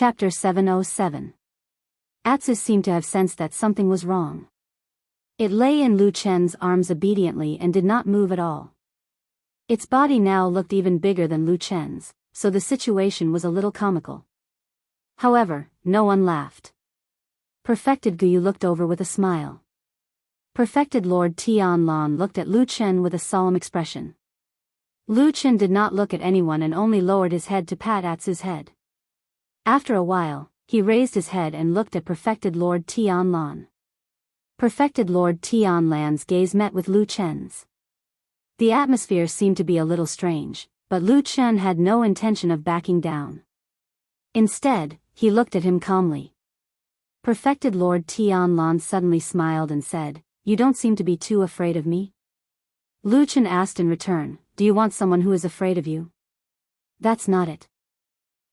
Chapter 707. Atsu seemed to have sensed that something was wrong. It lay in Lu Chen's arms obediently and did not move at all. Its body now looked even bigger than Lu Chen's, so the situation was a little comical. However, no one laughed. Perfected Guyu looked over with a smile. Perfected Lord Tianlan looked at Lu Chen with a solemn expression. Lu Chen did not look at anyone and only lowered his head to pat Atsu's head. After a while, he raised his head and looked at Perfected Lord Tianlan. Perfected Lord Tianlan's gaze met with Lu Chen's. The atmosphere seemed to be a little strange, but Lu Chen had no intention of backing down. Instead, he looked at him calmly. Perfected Lord Tianlan suddenly smiled and said, "You don't seem to be too afraid of me?" Lu Chen asked in return, "Do you want someone who is afraid of you?" "That's not it."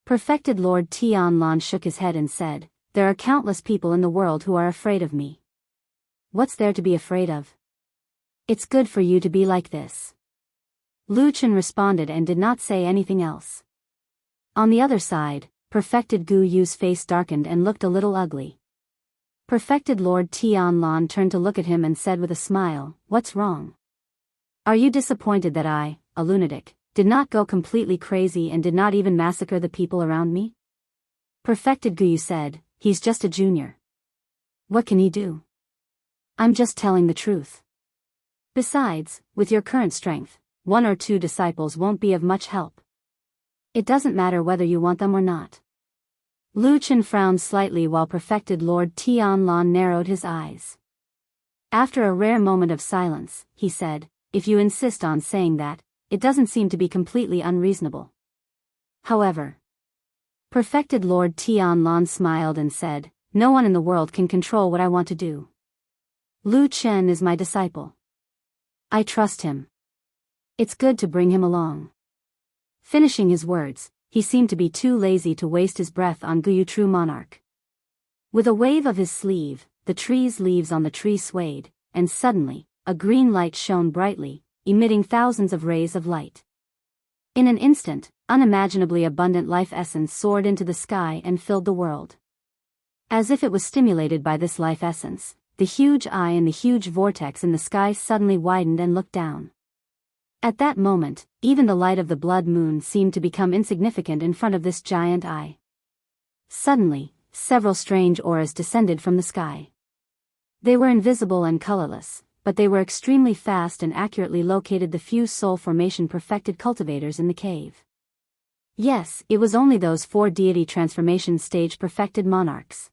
Perfected Lord Tianlan shook his head and said, "There are countless people in the world who are afraid of me." "What's there to be afraid of?" "It's good for you to be like this." Lu Chen responded and did not say anything else. On the other side, Perfected Gu Yu's face darkened and looked a little ugly. Perfected Lord Tianlan turned to look at him and said with a smile, "What's wrong? Are you disappointed that I, a lunatic, did not go completely crazy and did not even massacre the people around me?" Perfected Guyu said, "He's just a junior. What can he do? I'm just telling the truth. Besides, with your current strength, 1 or 2 disciples won't be of much help. It doesn't matter whether you want them or not." Lu Chen frowned slightly while Perfected Lord Tianlan narrowed his eyes. After a rare moment of silence, he said, "If you insist on saying that, it doesn't seem to be completely unreasonable. However." Perfected Lord Tianlan smiled and said, "No one in the world can control what I want to do. Lu Chen is my disciple. I trust him. It's good to bring him along." Finishing his words, he seemed to be too lazy to waste his breath on Guyu True Monarch. With a wave of his sleeve, the tree's leaves on the tree swayed, and suddenly, a green light shone brightly, emitting thousands of rays of light. In an instant, unimaginably abundant life essence soared into the sky and filled the world. As if it was stimulated by this life essence, the huge eye in the huge vortex in the sky suddenly widened and looked down. At that moment, even the light of the blood moon seemed to become insignificant in front of this giant eye. Suddenly, several strange auras descended from the sky. They were invisible and colorless, but they were extremely fast and accurately located the few soul formation perfected cultivators in the cave. Yes, it was only those 4 deity transformation stage perfected monarchs.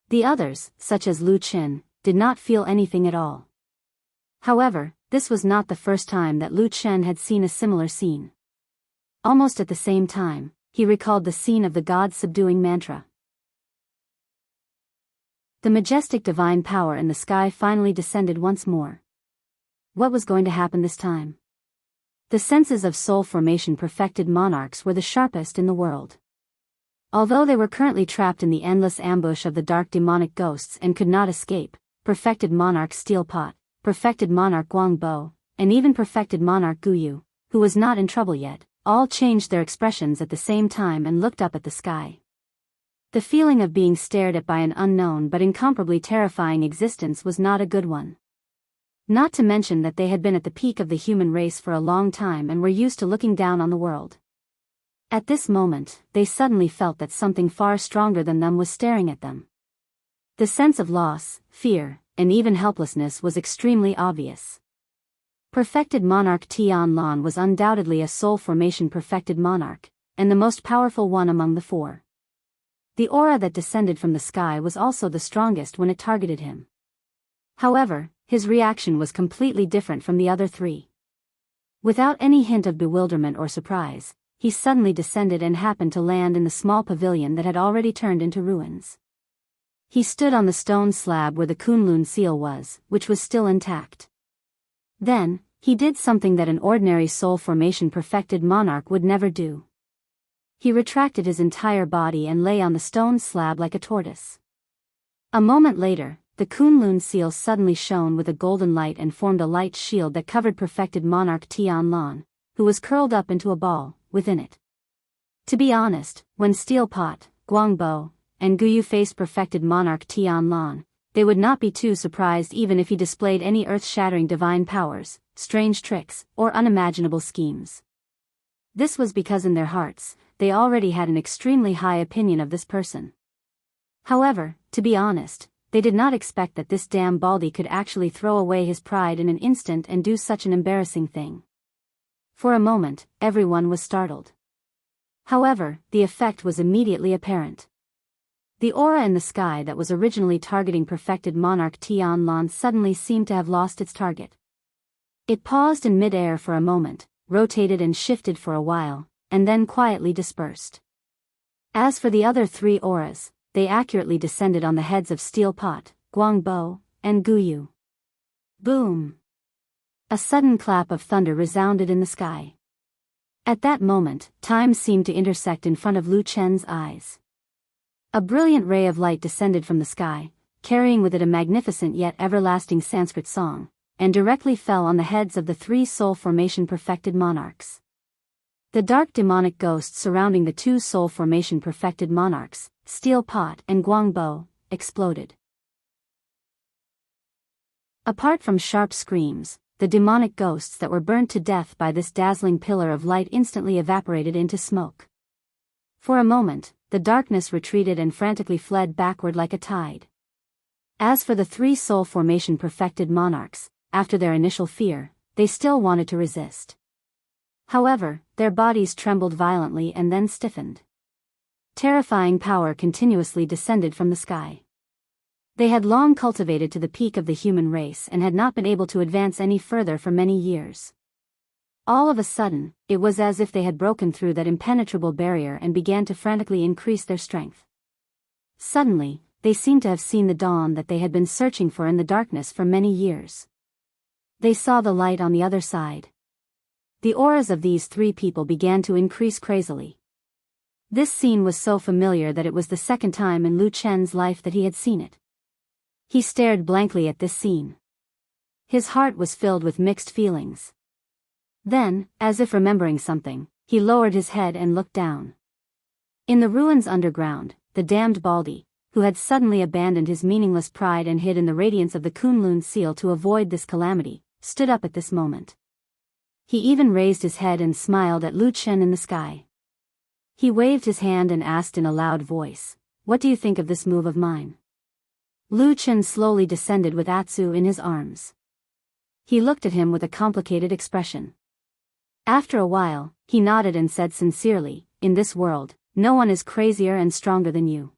The others, such as Lu Chen, did not feel anything at all. However, this was not the first time that Lu Chen had seen a similar scene. Almost at the same time, he recalled the scene of the god subduing mantra. The majestic divine power in the sky finally descended once more. What was going to happen this time? The senses of soul formation perfected monarchs were the sharpest in the world. Although they were currently trapped in the endless ambush of the dark demonic ghosts and could not escape, perfected monarch Steelpot, perfected monarch Guangbo, and even perfected monarch Guyu, who was not in trouble yet, all changed their expressions at the same time and looked up at the sky. The feeling of being stared at by an unknown but incomparably terrifying existence was not a good one. Not to mention that they had been at the peak of the human race for a long time and were used to looking down on the world. At this moment, they suddenly felt that something far stronger than them was staring at them. The sense of loss, fear, and even helplessness was extremely obvious. Perfected Monarch Tianlan was undoubtedly a soul formation perfected monarch, and the most powerful one among the 4. The aura that descended from the sky was also the strongest when it targeted him. However, his reaction was completely different from the other 3. Without any hint of bewilderment or surprise, he suddenly descended and happened to land in the small pavilion that had already turned into ruins. He stood on the stone slab where the Kunlun seal was, which was still intact. Then, he did something that an ordinary soul formation perfected monarch would never do. He retracted his entire body and lay on the stone slab like a tortoise. A moment later, the Kunlun seal suddenly shone with a golden light and formed a light shield that covered perfected monarch Tianlan, who was curled up into a ball, within it. To be honest, when Steelpot, Guangbo, and Guyu faced perfected monarch Tianlan, they would not be too surprised even if he displayed any earth-shattering divine powers, strange tricks, or unimaginable schemes. This was because in their hearts, they already had an extremely high opinion of this person. However, to be honest, they did not expect that this damn baldy could actually throw away his pride in an instant and do such an embarrassing thing. For a moment, everyone was startled. However, the effect was immediately apparent. The aura in the sky that was originally targeting perfected monarch Tianlan suddenly seemed to have lost its target. It paused in mid-air for a moment, rotated and shifted for a while, and then quietly dispersed. As for the other three auras, they accurately descended on the heads of Steel Pot, Guangbo, and Guyu. Boom! A sudden clap of thunder resounded in the sky. At that moment, time seemed to intersect in front of Lu Chen's eyes. A brilliant ray of light descended from the sky, carrying with it a magnificent yet everlasting Sanskrit song, and directly fell on the heads of the three soul formation perfected monarchs. The dark demonic ghosts surrounding the two soul formation perfected monarchs, Steel Pot and Guangbo, exploded. Apart from sharp screams, the demonic ghosts that were burnt to death by this dazzling pillar of light instantly evaporated into smoke. For a moment, the darkness retreated and frantically fled backward like a tide. As for the three soul formation perfected monarchs, after their initial fear, they still wanted to resist. However, their bodies trembled violently and then stiffened. Terrifying power continuously descended from the sky. They had long cultivated to the peak of the human race and had not been able to advance any further for many years. All of a sudden, it was as if they had broken through that impenetrable barrier and began to frantically increase their strength. Suddenly, they seemed to have seen the dawn that they had been searching for in the darkness for many years. They saw the light on the other side. The auras of these three people began to increase crazily. This scene was so familiar that it was the second time in Lu Chen's life that he had seen it. He stared blankly at this scene. His heart was filled with mixed feelings. Then, as if remembering something, he lowered his head and looked down. In the ruins underground, the damned Baldy, who had suddenly abandoned his meaningless pride and hid in the radiance of the Kunlun seal to avoid this calamity, stood up at this moment. He even raised his head and smiled at Lu Chen in the sky. He waved his hand and asked in a loud voice, "What do you think of this move of mine?" Lu Chen slowly descended with Atsu in his arms. He looked at him with a complicated expression. After a while, he nodded and said sincerely, "In this world, no one is crazier and stronger than you."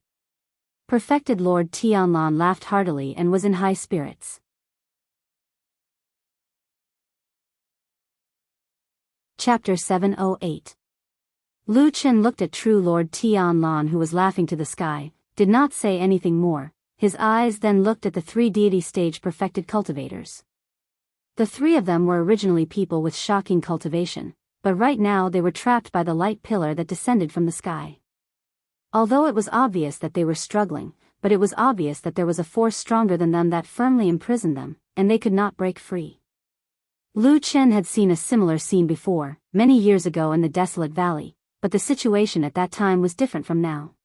Perfected Lord Tianlan laughed heartily and was in high spirits. Chapter 708. Lu Chen looked at true Lord Tianlan who was laughing to the sky, did not say anything more. His eyes then looked at the three deity stage perfected cultivators. The three of them were originally people with shocking cultivation, but right now they were trapped by the light pillar that descended from the sky. Although it was obvious that they were struggling, but it was obvious that there was a force stronger than them that firmly imprisoned them, and they could not break free. Lu Chen had seen a similar scene before, many years ago in the desolate valley, but the situation at that time was different from now.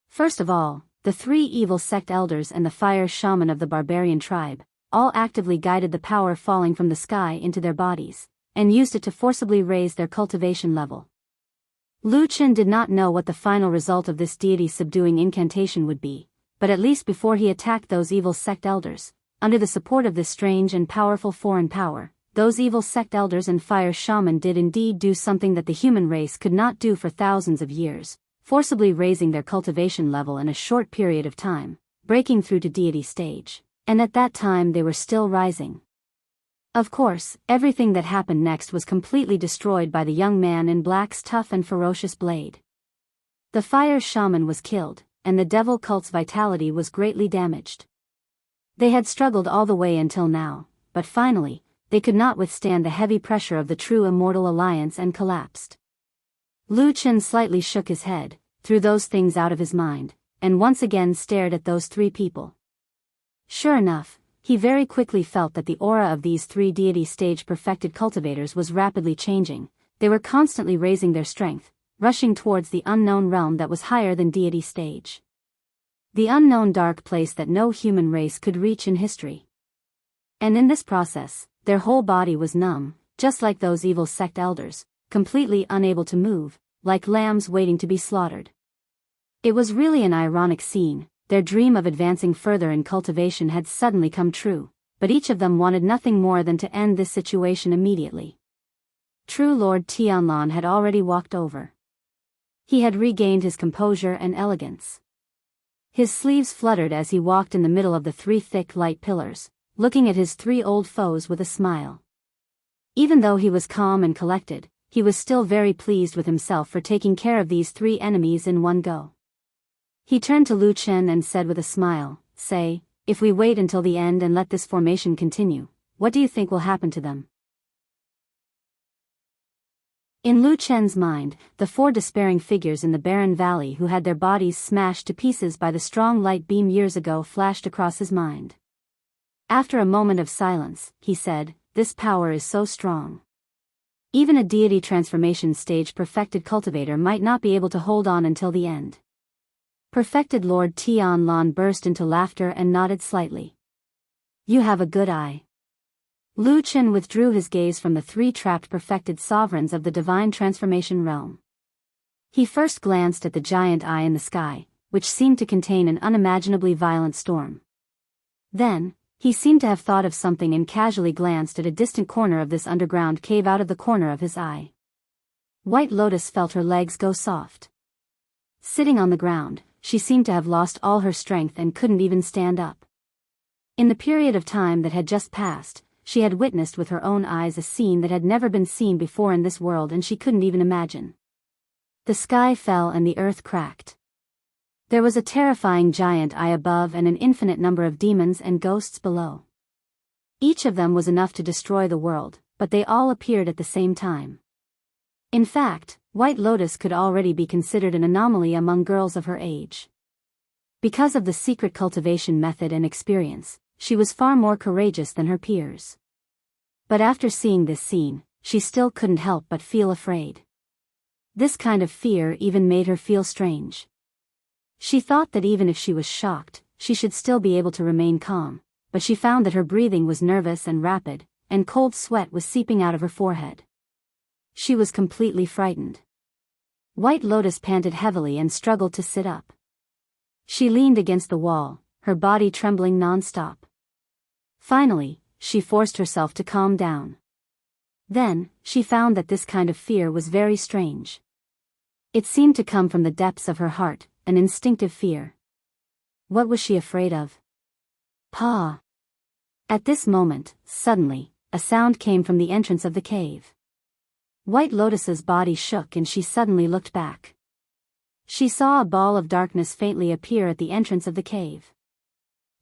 First of all, the three evil sect elders and the fire shaman of the barbarian tribe, all actively guided the power falling from the sky into their bodies, and used it to forcibly raise their cultivation level. Lu Chen did not know what the final result of this deity subduing incantation would be, but at least before he attacked those evil sect elders, under the support of this strange and powerful foreign power, those evil sect elders and fire shaman did indeed do something that the human race could not do for thousands of years, forcibly raising their cultivation level in a short period of time, breaking through to deity stage, and at that time they were still rising. Of course, everything that happened next was completely destroyed by the young man in black's tough and ferocious blade. The fire shaman was killed, and the devil cult's vitality was greatly damaged. They had struggled all the way until now, but finally, they could not withstand the heavy pressure of the true immortal alliance and collapsed. Lu Chen slightly shook his head, threw those things out of his mind, and once again stared at those three people. Sure enough, he very quickly felt that the aura of these three deity stage perfected cultivators was rapidly changing. They were constantly raising their strength, rushing towards the unknown realm that was higher than deity stage. The unknown dark place that no human race could reach in history. And in this process, their whole body was numb, just like those evil sect elders, completely unable to move, like lambs waiting to be slaughtered. It was really an ironic scene. Their dream of advancing further in cultivation had suddenly come true, but each of them wanted nothing more than to end this situation immediately. True Lord Tianlan had already walked over. He had regained his composure and elegance. His sleeves fluttered as he walked in the middle of the three thick light pillars, looking at his three old foes with a smile. Even though he was calm and collected, he was still very pleased with himself for taking care of these three enemies in one go. He turned to Lu Chen and said with a smile, "Say, if we wait until the end and let this formation continue, what do you think will happen to them?" In Lu Chen's mind, the four despairing figures in the barren valley who had their bodies smashed to pieces by the strong light beam years ago flashed across his mind. After a moment of silence, he said, "This power is so strong. Even a deity transformation stage perfected cultivator might not be able to hold on until the end." Perfected Lord Tianlan burst into laughter and nodded slightly. "You have a good eye." Lu Chen withdrew his gaze from the three trapped perfected sovereigns of the divine transformation realm. He first glanced at the giant eye in the sky, which seemed to contain an unimaginably violent storm. Then, he seemed to have thought of something and casually glanced at a distant corner of this underground cave out of the corner of his eye. White Lotus felt her legs go soft. Sitting on the ground, she seemed to have lost all her strength and couldn't even stand up. In the period of time that had just passed, she had witnessed with her own eyes a scene that had never been seen before in this world and she couldn't even imagine. The sky fell and the earth cracked. There was a terrifying giant eye above and an infinite number of demons and ghosts below. Each of them was enough to destroy the world, but they all appeared at the same time. In fact, White Lotus could already be considered an anomaly among girls of her age. Because of the secret cultivation method and experience, she was far more courageous than her peers. But after seeing this scene, she still couldn't help but feel afraid. This kind of fear even made her feel strange. She thought that even if she was shocked, she should still be able to remain calm, but she found that her breathing was nervous and rapid, and cold sweat was seeping out of her forehead. She was completely frightened. White Lotus panted heavily and struggled to sit up. She leaned against the wall, her body trembling non-stop. Finally, she forced herself to calm down. Then, she found that this kind of fear was very strange. It seemed to come from the depths of her heart, an instinctive fear. What was she afraid of? Pa! At this moment, suddenly, a sound came from the entrance of the cave. White Lotus's body shook and she suddenly looked back. She saw a ball of darkness faintly appear at the entrance of the cave.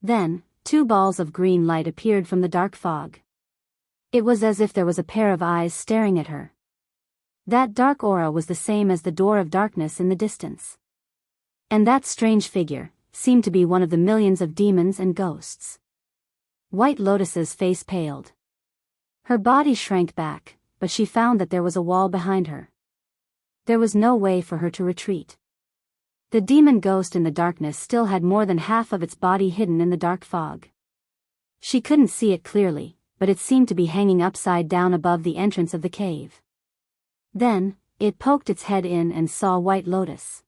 Then, two balls of green light appeared from the dark fog. It was as if there was a pair of eyes staring at her. That dark aura was the same as the door of darkness in the distance. And that strange figure seemed to be one of the millions of demons and ghosts. White Lotus's face paled. Her body shrank back, but she found that there was a wall behind her. There was no way for her to retreat. The demon ghost in the darkness still had more than half of its body hidden in the dark fog. She couldn't see it clearly, but it seemed to be hanging upside down above the entrance of the cave. Then, it poked its head in and saw White Lotus.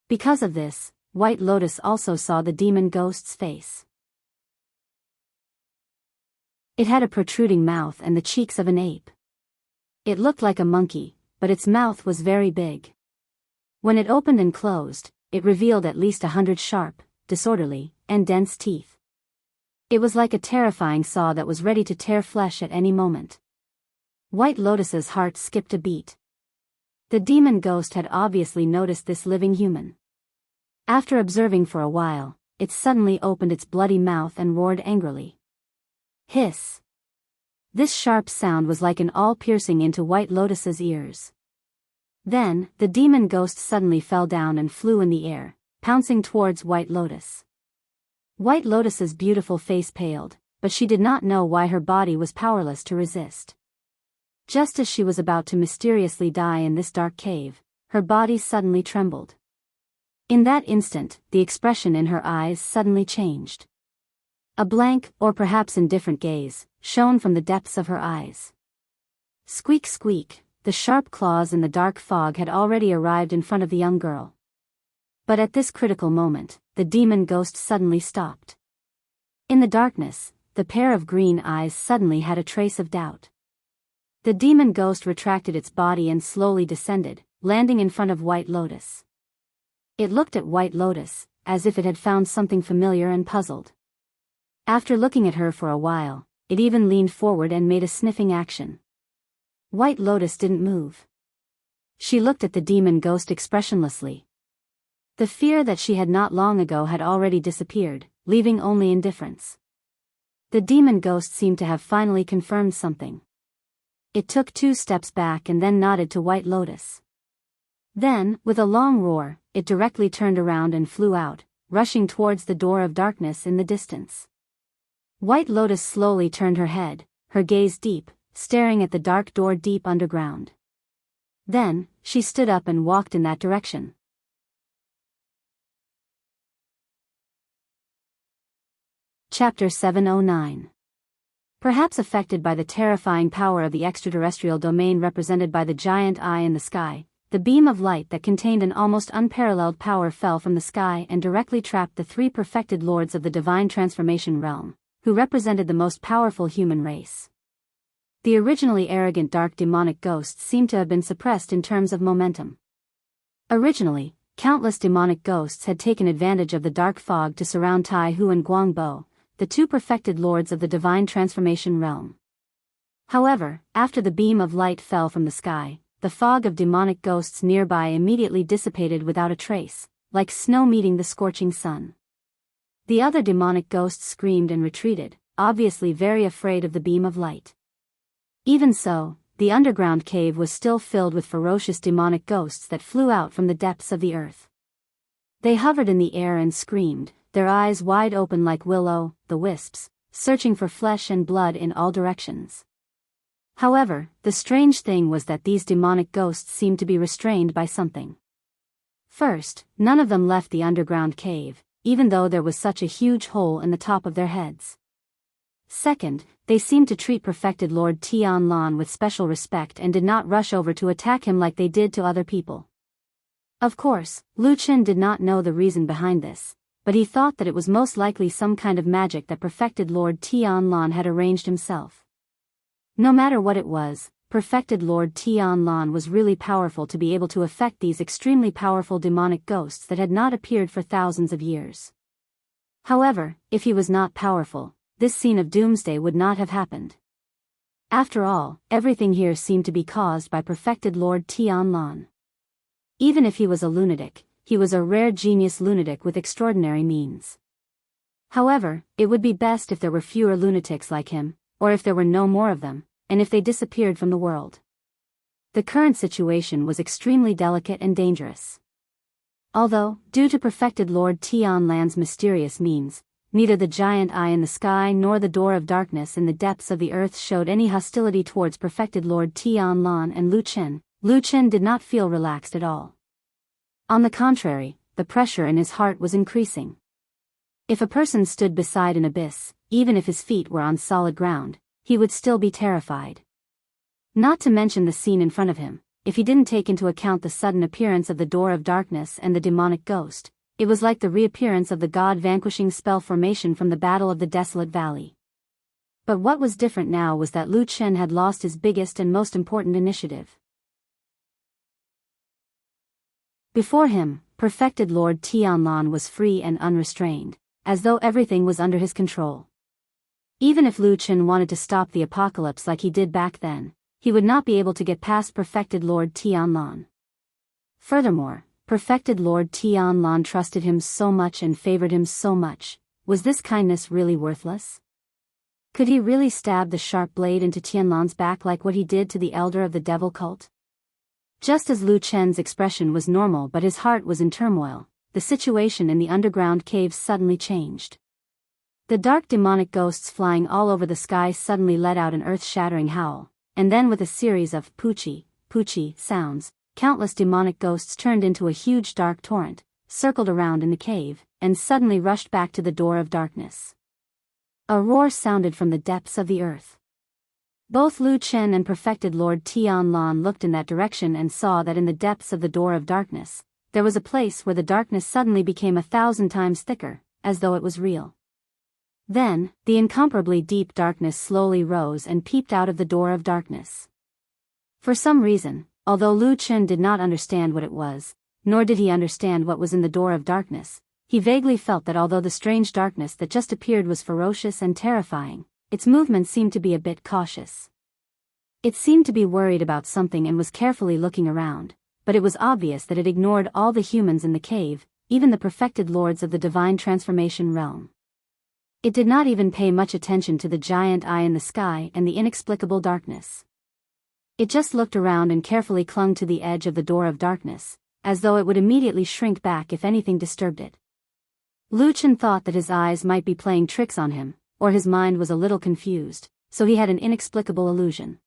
Because of this, White Lotus also saw the demon ghost's face. It had a protruding mouth and the cheeks of an ape. It looked like a monkey, but its mouth was very big. When it opened and closed, it revealed at least 100 sharp, disorderly, and dense teeth. It was like a terrifying saw that was ready to tear flesh at any moment. White Lotus's heart skipped a beat. The demon ghost had obviously noticed this living human. After observing for a while, it suddenly opened its bloody mouth and roared angrily. Hiss! This sharp sound was like an awl piercing into White Lotus's ears. Then, the demon ghost suddenly fell down and flew in the air, pouncing towards White Lotus. White Lotus's beautiful face paled, but she did not know why her body was powerless to resist. Just as she was about to mysteriously die in this dark cave, her body suddenly trembled. In that instant, the expression in her eyes suddenly changed. A blank, or perhaps indifferent gaze, shone from the depths of her eyes. Squeak squeak, the sharp claws in the dark fog had already arrived in front of the young girl. But at this critical moment, the demon ghost suddenly stopped. In the darkness, the pair of green eyes suddenly had a trace of doubt. The demon ghost retracted its body and slowly descended, landing in front of White Lotus. It looked at White Lotus, as if it had found something familiar and puzzled. After looking at her for a while, it even leaned forward and made a sniffing action. White Lotus didn't move. She looked at the demon ghost expressionlessly. The fear that she had not long ago had already disappeared, leaving only indifference. The demon ghost seemed to have finally confirmed something. It took 2 steps back and then nodded to White Lotus. Then, with a long roar, it directly turned around and flew out, rushing towards the door of darkness in the distance. White Lotus slowly turned her head, her gaze deep, staring at the dark door deep underground. Then, she stood up and walked in that direction. Chapter 709. Perhaps affected by the terrifying power of the extraterrestrial domain represented by the giant eye in the sky, the beam of light that contained an almost unparalleled power fell from the sky and directly trapped the 3 perfected lords of the divine transformation realm, who represented the most powerful human race. The originally arrogant dark demonic ghosts seemed to have been suppressed in terms of momentum. Originally, countless demonic ghosts had taken advantage of the dark fog to surround Tai Hu and Guang Bo, the 2 perfected lords of the divine transformation realm. However, after the beam of light fell from the sky, the fog of demonic ghosts nearby immediately dissipated without a trace, like snow meeting the scorching sun. The other demonic ghosts screamed and retreated, obviously very afraid of the beam of light. Even so, the underground cave was still filled with ferocious demonic ghosts that flew out from the depths of the earth. They hovered in the air and screamed, their eyes wide open like will-o'-the-wisps, searching for flesh and blood in all directions. However, the strange thing was that these demonic ghosts seemed to be restrained by something. First, none of them left the underground cave, even though there was such a huge hole in the top of their heads. Second, they seemed to treat perfected Lord Tianlan with special respect and did not rush over to attack him like they did to other people. Of course, Lu Chen did not know the reason behind this, but he thought that it was most likely some kind of magic that perfected Lord Tianlan had arranged himself. No matter what it was, perfected Lord Tianlan was really powerful to be able to affect these extremely powerful demonic ghosts that had not appeared for thousands of years. However, if he was not powerful, this scene of doomsday would not have happened. After all, everything here seemed to be caused by perfected Lord Tianlan. Even if he was a lunatic, he was a rare genius lunatic with extraordinary means. However, it would be best if there were fewer lunatics like him, or if there were no more of them, and if they disappeared from the world. The current situation was extremely delicate and dangerous. Although, due to perfected Lord Tianlan's mysterious means, neither the giant eye in the sky nor the door of darkness in the depths of the earth showed any hostility towards perfected Lord Tianlan and Lu Chen did not feel relaxed at all. On the contrary, the pressure in his heart was increasing. If a person stood beside an abyss, even if his feet were on solid ground, he would still be terrified. Not to mention the scene in front of him, if he didn't take into account the sudden appearance of the door of darkness and the demonic ghost, it was like the reappearance of the god-vanquishing spell formation from the Battle of the Desolate Valley. But what was different now was that Lu Chen had lost his biggest and most important initiative. Before him, perfected Lord Tianlan was free and unrestrained, as though everything was under his control. Even if Lu Chen wanted to stop the apocalypse like he did back then, he would not be able to get past perfected Lord Tianlan. Furthermore, perfected Lord Tianlan trusted him so much and favored him so much. Was this kindness really worthless? Could he really stab the sharp blade into Tianlan's back like what he did to the elder of the devil cult? Just as Lu Chen's expression was normal but his heart was in turmoil, the situation in the underground caves suddenly changed. The dark demonic ghosts flying all over the sky suddenly let out an earth-shattering howl, and then with a series of poochie, poochie sounds, countless demonic ghosts turned into a huge dark torrent, circled around in the cave, and suddenly rushed back to the door of darkness. A roar sounded from the depths of the earth. Both Lu Chen and perfected Lord Tianlan looked in that direction and saw that in the depths of the door of darkness, there was a place where the darkness suddenly became 1,000 times thicker, as though it was real. Then, the incomparably deep darkness slowly rose and peeped out of the door of darkness. For some reason, although Lu Chen did not understand what it was, nor did he understand what was in the door of darkness, he vaguely felt that although the strange darkness that just appeared was ferocious and terrifying, its movements seemed to be a bit cautious. It seemed to be worried about something and was carefully looking around, but it was obvious that it ignored all the humans in the cave, even the perfected lords of the divine transformation realm. It did not even pay much attention to the giant eye in the sky and the inexplicable darkness. It just looked around and carefully clung to the edge of the door of darkness, as though it would immediately shrink back if anything disturbed it. Lu Chen thought that his eyes might be playing tricks on him, or his mind was a little confused, so he had an inexplicable illusion.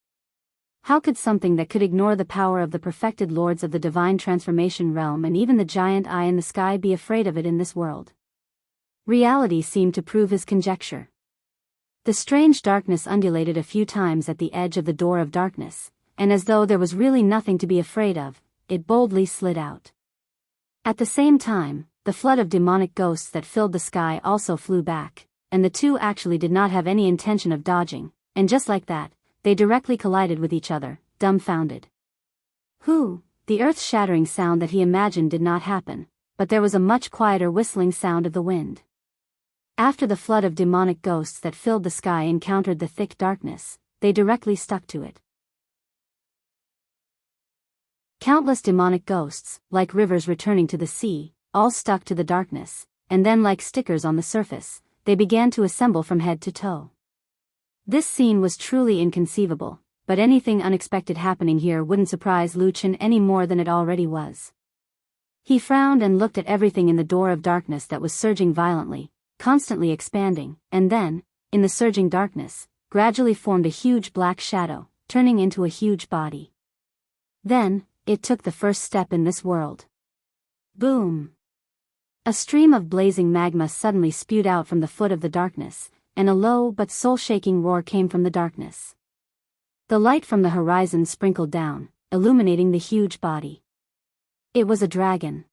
How could something that could ignore the power of the perfected lords of the divine transformation realm and even the giant eye in the sky be afraid of it in this world? Reality seemed to prove his conjecture. The strange darkness undulated a few times at the edge of the door of darkness, and as though there was really nothing to be afraid of, it boldly slid out. At the same time, the flood of demonic ghosts that filled the sky also flew back, and the two actually did not have any intention of dodging, and just like that, they directly collided with each other, dumbfounded. The earth-shattering sound that he imagined did not happen, but there was a much quieter whistling sound of the wind. After the flood of demonic ghosts that filled the sky encountered the thick darkness, they directly stuck to it. Countless demonic ghosts, like rivers returning to the sea, all stuck to the darkness, and then like stickers on the surface, they began to assemble from head to toe. This scene was truly inconceivable, but anything unexpected happening here wouldn't surprise Lu Chen any more than it already was. He frowned and looked at everything in the door of darkness that was surging violently, constantly expanding, and then, in the surging darkness, gradually formed a huge black shadow, turning into a huge body. Then, it took the first step in this world. Boom! A stream of blazing magma suddenly spewed out from the foot of the darkness, and a low but soul-shaking roar came from the darkness. The light from the horizon sprinkled down, illuminating the huge body. It was a dragon.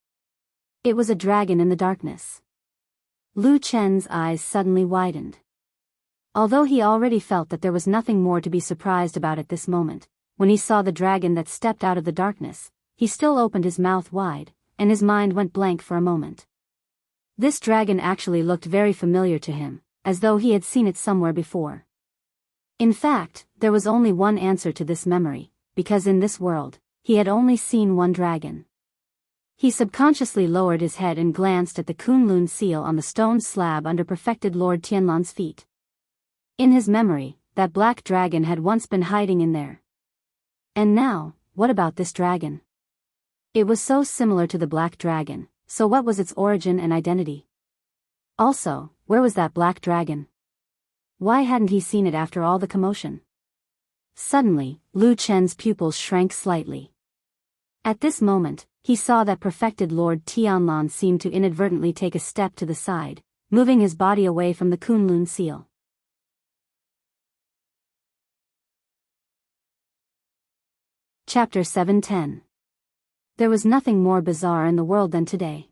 It was a dragon in the darkness. Lu Chen's eyes suddenly widened. Although he already felt that there was nothing more to be surprised about at this moment, when he saw the dragon that stepped out of the darkness, he still opened his mouth wide, and his mind went blank for a moment. This dragon actually looked very familiar to him, as though he had seen it somewhere before. In fact, there was only one answer to this memory, because in this world, he had only seen one dragon. He subconsciously lowered his head and glanced at the Kunlun seal on the stone slab under perfected Lord Tianlan's feet. In his memory, that black dragon had once been hiding in there. And now, what about this dragon? It was so similar to the black dragon, so what was its origin and identity? Also, where was that black dragon? Why hadn't he seen it after all the commotion? Suddenly, Lu Chen's pupils shrank slightly. At this moment, he saw that perfected Lord Tianlan seemed to inadvertently take a step to the side, moving his body away from the Kunlun seal. Chapter 710. There was nothing more bizarre in the world than today.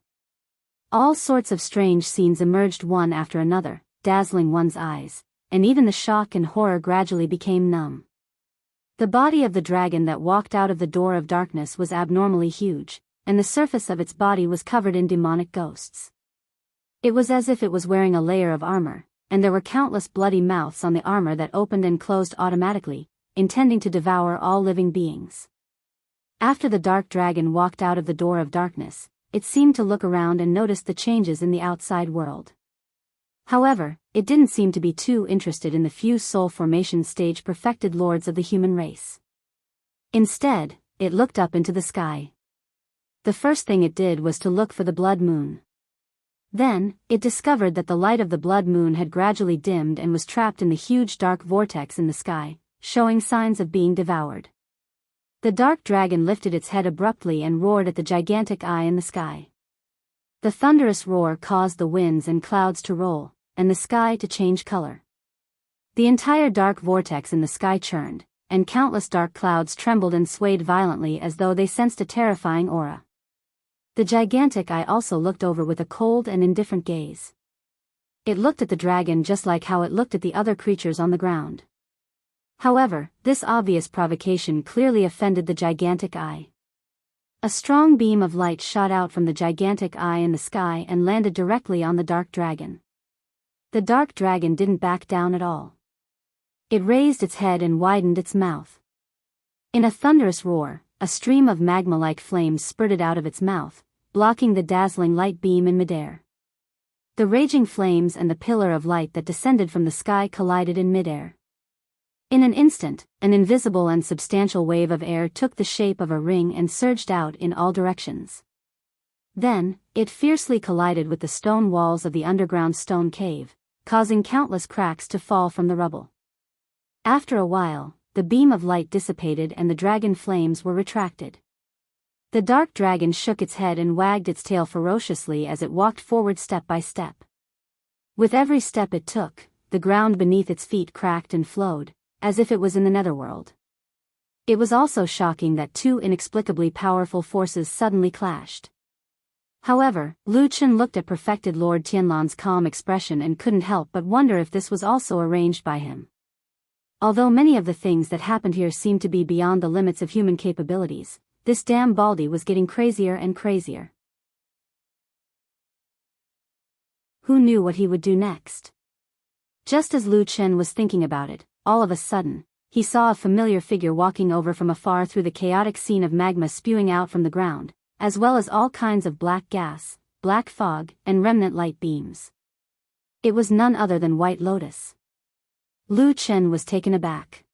All sorts of strange scenes emerged one after another, dazzling one's eyes, and even the shock and horror gradually became numb. The body of the dragon that walked out of the door of darkness was abnormally huge, and the surface of its body was covered in demonic ghosts. It was as if it was wearing a layer of armor, and there were countless bloody mouths on the armor that opened and closed automatically, intending to devour all living beings. After the dark dragon walked out of the door of darkness, it seemed to look around and notice the changes in the outside world. However, it didn't seem to be too interested in the few soul formation stage perfected lords of the human race. Instead, it looked up into the sky. The first thing it did was to look for the blood moon. Then, it discovered that the light of the blood moon had gradually dimmed and was trapped in the huge dark vortex in the sky, showing signs of being devoured. The dark dragon lifted its head abruptly and roared at the gigantic eye in the sky. The thunderous roar caused the winds and clouds to roll, and the sky to change color. The entire dark vortex in the sky churned, and countless dark clouds trembled and swayed violently as though they sensed a terrifying aura. The gigantic eye also looked over with a cold and indifferent gaze. It looked at the dragon just like how it looked at the other creatures on the ground. However, this obvious provocation clearly offended the gigantic eye. A strong beam of light shot out from the gigantic eye in the sky and landed directly on the dark dragon. The dark dragon didn't back down at all. It raised its head and widened its mouth. In a thunderous roar, a stream of magma-like flames spurted out of its mouth, blocking the dazzling light beam in midair. The raging flames and the pillar of light that descended from the sky collided in midair. In an instant, an invisible and substantial wave of air took the shape of a ring and surged out in all directions. Then, it fiercely collided with the stone walls of the underground stone cave, causing countless cracks to fall from the rubble. After a while, the beam of light dissipated and the dragon flames were retracted. The dark dragon shook its head and wagged its tail ferociously as it walked forward step by step. With every step it took, the ground beneath its feet cracked and flowed, as if it was in the netherworld. It was also shocking that two inexplicably powerful forces suddenly clashed. However, Lu Chen looked at perfected Lord Tianlan's calm expression and couldn't help but wonder if this was also arranged by him. Although many of the things that happened here seemed to be beyond the limits of human capabilities, this damn Baldy was getting crazier and crazier. Who knew what he would do next? Just as Lu Chen was thinking about it, all of a sudden, he saw a familiar figure walking over from afar through the chaotic scene of magma spewing out from the ground, as well as all kinds of black gas, black fog, and remnant light beams. It was none other than White Lotus. Lu Chen was taken aback.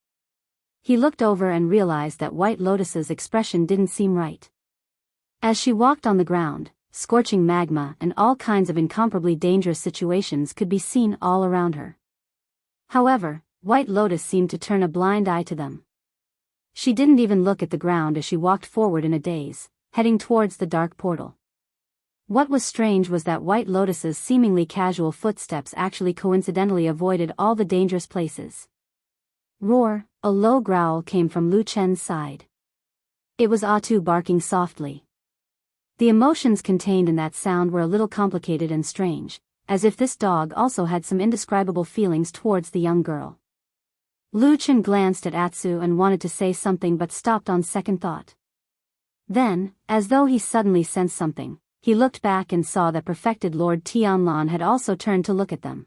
He looked over and realized that White Lotus's expression didn't seem right. As she walked on the ground, scorching magma and all kinds of incomparably dangerous situations could be seen all around her. However, White Lotus seemed to turn a blind eye to them. She didn't even look at the ground as she walked forward in a daze, heading towards the dark portal. What was strange was that White Lotus's seemingly casual footsteps actually coincidentally avoided all the dangerous places. Roar, a low growl came from Lu Chen's side. It was Atu barking softly. The emotions contained in that sound were a little complicated and strange, as if this dog also had some indescribable feelings towards the young girl. Lu Chen glanced at Atsu and wanted to say something but stopped on second thought. Then, as though he suddenly sensed something, he looked back and saw that perfected Lord Tianlan had also turned to look at them.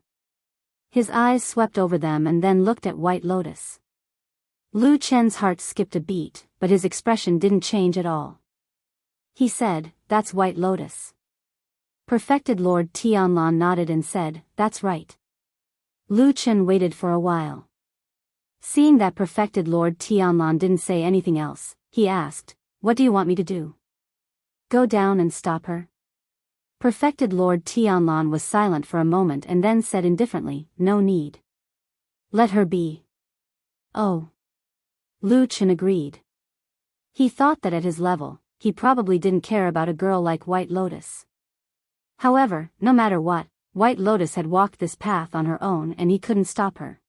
His eyes swept over them and then looked at White Lotus. Lu Chen's heart skipped a beat, but his expression didn't change at all. He said, "That's White Lotus." Perfected Lord Tianlan nodded and said, "That's right." Lu Chen waited for a while. Seeing that perfected Lord Tianlan didn't say anything else, he asked, "What do you want me to do? Go down and stop her?" Perfected Lord Tianlan was silent for a moment and then said indifferently, "No need. Let her be." "Oh." Lu Chen agreed. He thought that at his level, he probably didn't care about a girl like White Lotus. However, no matter what, White Lotus had walked this path on her own and he couldn't stop her.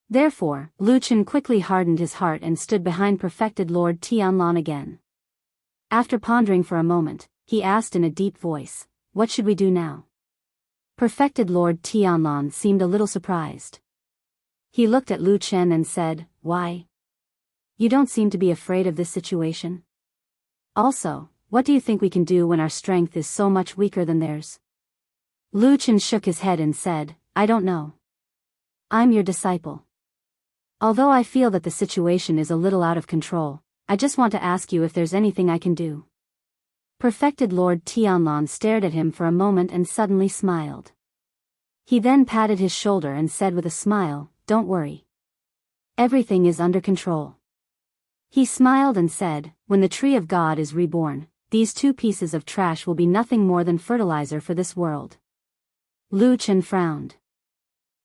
Therefore, Lu Chen quickly hardened his heart and stood behind perfected Lord Tianlan again. After pondering for a moment, he asked in a deep voice, "What should we do now?" Perfected Lord Tianlan seemed a little surprised. He looked at Lu Chen and said, "Why? You don't seem to be afraid of this situation? Also, what do you think we can do when our strength is so much weaker than theirs?" Lu Chen shook his head and said, "I don't know. I'm your disciple. Although I feel that the situation is a little out of control, I just want to ask you if there's anything I can do." Perfected Lord Tianlan stared at him for a moment and suddenly smiled. He then patted his shoulder and said with a smile, "Don't worry. Everything is under control." He smiled and said, "When the tree of God is reborn, these two pieces of trash will be nothing more than fertilizer for this world." Lu Chen frowned.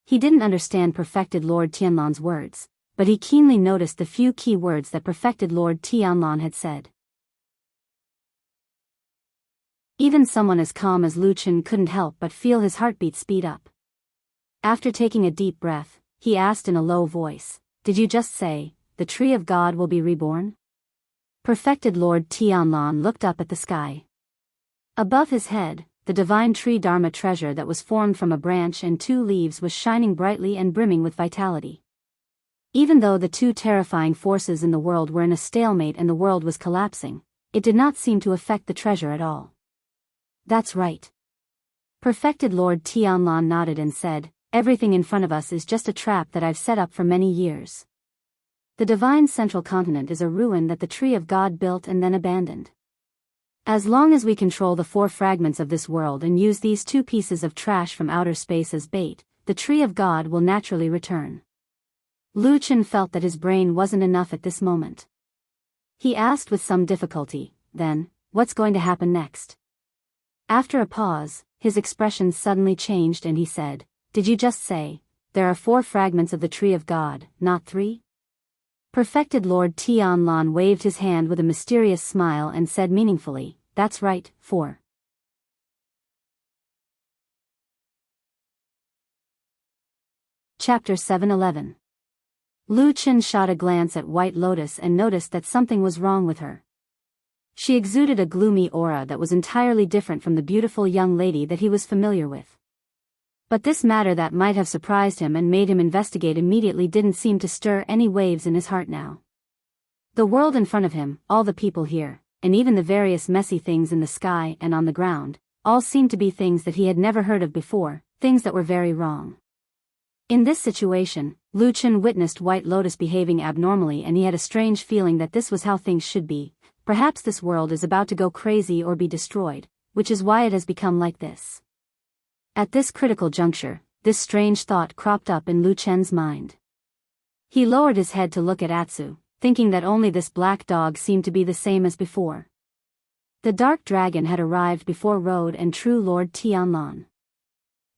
He didn't understand perfected Lord Tianlan's words, but he keenly noticed the few key words that perfected Lord Tianlan had said. Even someone as calm as Lu Chen couldn't help but feel his heartbeat speed up. After taking a deep breath, he asked in a low voice, "Did you just say, the tree of God will be reborn?" Perfected Lord Tianlan looked up at the sky. Above his head, the divine tree Dharma treasure that was formed from a branch and 2 leaves was shining brightly and brimming with vitality. Even though the 2 terrifying forces in the world were in a stalemate and the world was collapsing, it did not seem to affect the treasure at all. "That's right." Perfected Lord Tianlan nodded and said, "Everything in front of us is just a trap that I've set up for many years. The divine central continent is a ruin that the tree of God built and then abandoned. As long as we control the 4 fragments of this world and use these 2 pieces of trash from outer space as bait, the tree of God will naturally return." Lu Chen felt that his brain wasn't enough at this moment. He asked with some difficulty, "Then, what's going to happen next?" After a pause, his expression suddenly changed and he said, "Did you just say, there are 4 fragments of the tree of God, not 3? Perfected Lord Tianlan waved his hand with a mysterious smile and said meaningfully, "That's right, 4. Chapter 7:11. Lu Chen shot a glance at White Lotus and noticed that something was wrong with her. She exuded a gloomy aura that was entirely different from the beautiful young lady that he was familiar with. But this matter that might have surprised him and made him investigate immediately didn't seem to stir any waves in his heart now. The world in front of him, all the people here, and even the various messy things in the sky and on the ground, all seemed to be things that he had never heard of before, things that were very wrong. In this situation, Lu Chen witnessed White Lotus behaving abnormally and he had a strange feeling that this was how things should be. Perhaps this world is about to go crazy or be destroyed, which is why it has become like this. At this critical juncture, this strange thought cropped up in Lu Chen's mind. He lowered his head to look at Atsu, thinking that only this black dog seemed to be the same as before. The dark dragon had arrived before Road and true Lord Tianlan.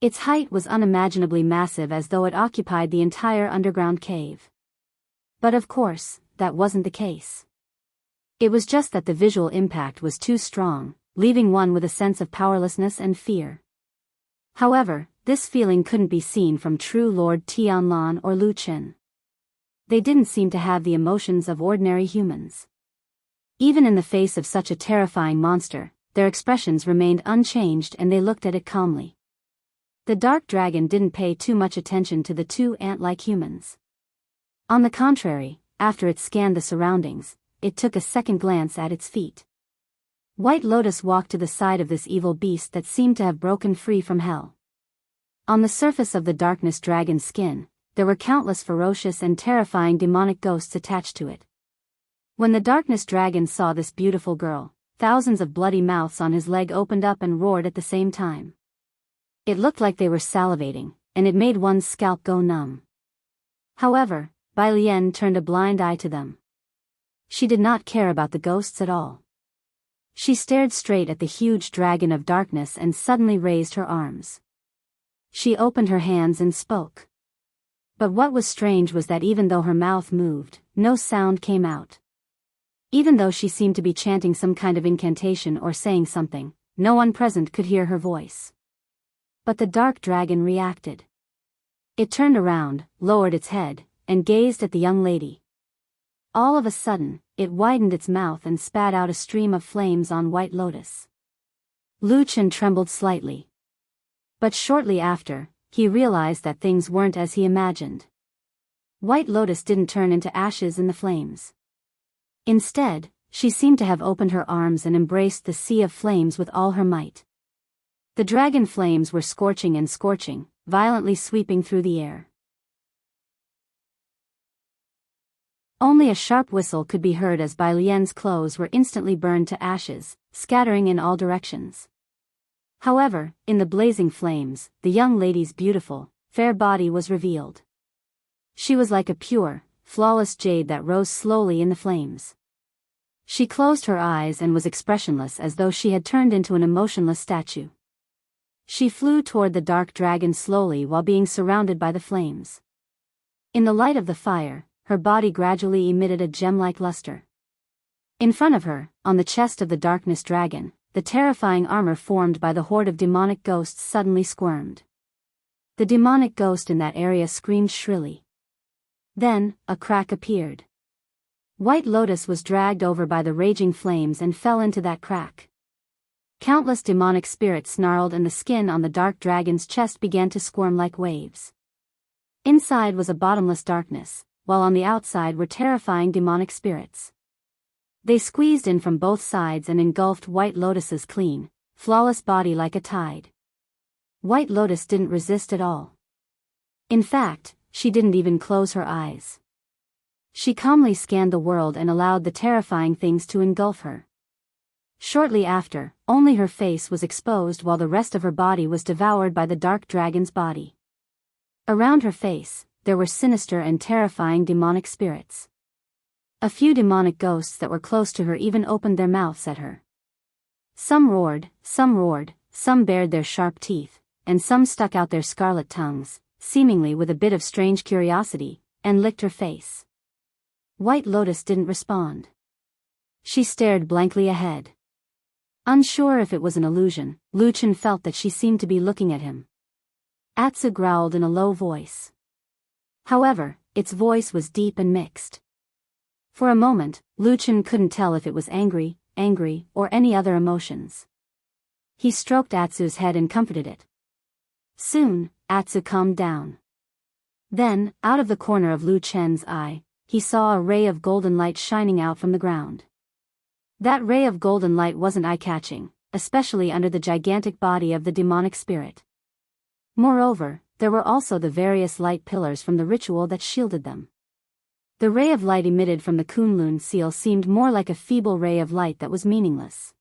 Its height was unimaginably massive as though it occupied the entire underground cave. But of course, that wasn't the case. It was just that the visual impact was too strong, leaving one with a sense of powerlessness and fear. However, this feeling couldn't be seen from true Lord Tianlan or Lu Chen. They didn't seem to have the emotions of ordinary humans. Even in the face of such a terrifying monster, their expressions remained unchanged and they looked at it calmly. The dark dragon didn't pay too much attention to the 2 ant-like humans. On the contrary, after it scanned the surroundings, it took a second glance at its feet. White Lotus walked to the side of this evil beast that seemed to have broken free from hell. On the surface of the darkness dragon's skin, there were countless ferocious and terrifying demonic ghosts attached to it. When the darkness dragon saw this beautiful girl, thousands of bloody mouths on his leg opened up and roared at the same time. It looked like they were salivating, and it made one's scalp go numb. However, Bai Lian turned a blind eye to them. She did not care about the ghosts at all. She stared straight at the huge dragon of darkness and suddenly raised her arms. She opened her hands and spoke. But what was strange was that even though her mouth moved, no sound came out. Even though she seemed to be chanting some kind of incantation or saying something, no one present could hear her voice. But the dark dragon reacted. It turned around, lowered its head, and gazed at the young lady. All of a sudden, it widened its mouth and spat out a stream of flames on White Lotus. Lu Chen trembled slightly. But shortly after, he realized that things weren't as he imagined. White Lotus didn't turn into ashes in the flames. Instead, she seemed to have opened her arms and embraced the sea of flames with all her might. The dragon flames were scorching and scorching, violently sweeping through the air. Only a sharp whistle could be heard as Bai Lian's clothes were instantly burned to ashes, scattering in all directions. However, in the blazing flames, the young lady's beautiful, fair body was revealed. She was like a pure, flawless jade that rose slowly in the flames. She closed her eyes and was expressionless as though she had turned into an emotionless statue. She flew toward the dark dragon slowly while being surrounded by the flames. In the light of the fire, her body gradually emitted a gem-like luster. In front of her, on the chest of the darkness dragon, the terrifying armor formed by the horde of demonic ghosts suddenly squirmed. The demonic ghost in that area screamed shrilly. Then, a crack appeared. White Lotus was dragged over by the raging flames and fell into that crack. Countless demonic spirits snarled and the skin on the dark dragon's chest began to squirm like waves. Inside was a bottomless darkness, while on the outside were terrifying demonic spirits. They squeezed in from both sides and engulfed White Lotus's clean, flawless body like a tide. White Lotus didn't resist at all. In fact, she didn't even close her eyes. She calmly scanned the world and allowed the terrifying things to engulf her. Shortly after, only her face was exposed while the rest of her body was devoured by the dark dragon's body. Around her face, there were sinister and terrifying demonic spirits. A few demonic ghosts that were close to her even opened their mouths at her. Some roared, some bared their sharp teeth, and some stuck out their scarlet tongues, seemingly with a bit of strange curiosity, and licked her face. White Lotus didn't respond. She stared blankly ahead. Unsure if it was an illusion, Lu Chen felt that she seemed to be looking at him. Atsu growled in a low voice. However, its voice was deep and mixed. For a moment, Lu Chen couldn't tell if it was angry, or any other emotions. He stroked Atsu's head and comforted it. Soon, Atsu calmed down. Then, out of the corner of Lu Chen's eye, he saw a ray of golden light shining out from the ground. That ray of golden light wasn't eye-catching, especially under the gigantic body of the demonic spirit. Moreover, there were also the various light pillars from the ritual that shielded them. The ray of light emitted from the Kunlun seal seemed more like a feeble ray of light that was meaningless.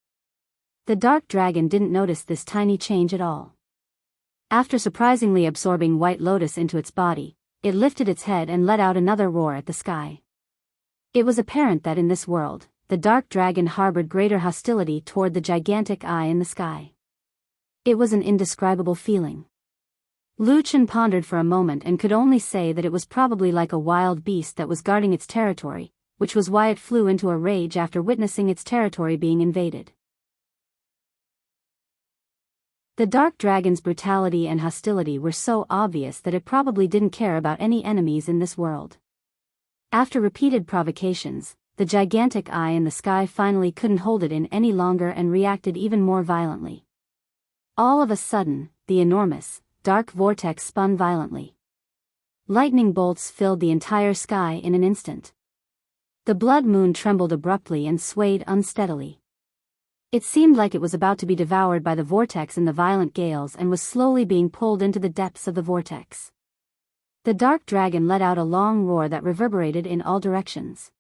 The dark dragon didn't notice this tiny change at all. After surprisingly absorbing White Lotus into its body, it lifted its head and let out another roar at the sky. It was apparent that in this world, the dark dragon harbored greater hostility toward the gigantic eye in the sky. It was an indescribable feeling. Lu Chen pondered for a moment and could only say that it was probably like a wild beast that was guarding its territory, which was why it flew into a rage after witnessing its territory being invaded. The dark dragon's brutality and hostility were so obvious that it probably didn't care about any enemies in this world. After repeated provocations, the gigantic eye in the sky finally couldn't hold it in any longer and reacted even more violently. All of a sudden, the enormous, dark vortex spun violently. Lightning bolts filled the entire sky in an instant. The blood moon trembled abruptly and swayed unsteadily. It seemed like it was about to be devoured by the vortex in the violent gales and was slowly being pulled into the depths of the vortex. The dark dragon let out a long roar that reverberated in all directions.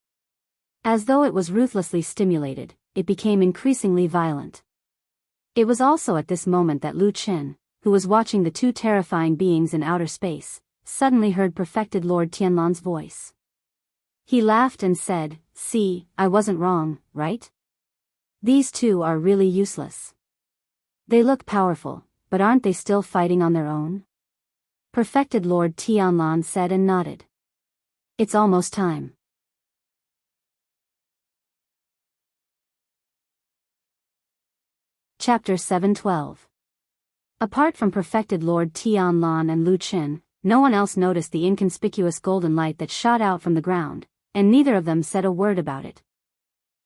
As though it was ruthlessly stimulated, it became increasingly violent. It was also at this moment that Lu Chen, who was watching the two terrifying beings in outer space, suddenly heard perfected Lord Tianlan's voice. He laughed and said, "See, I wasn't wrong, right? These two are really useless. They look powerful, but aren't they still fighting on their own?" Perfected Lord Tianlan said and nodded. "It's almost time." Chapter 712. Apart from perfected Lord Tianlan and Lu Chen, no one else noticed the inconspicuous golden light that shot out from the ground, and neither of them said a word about it.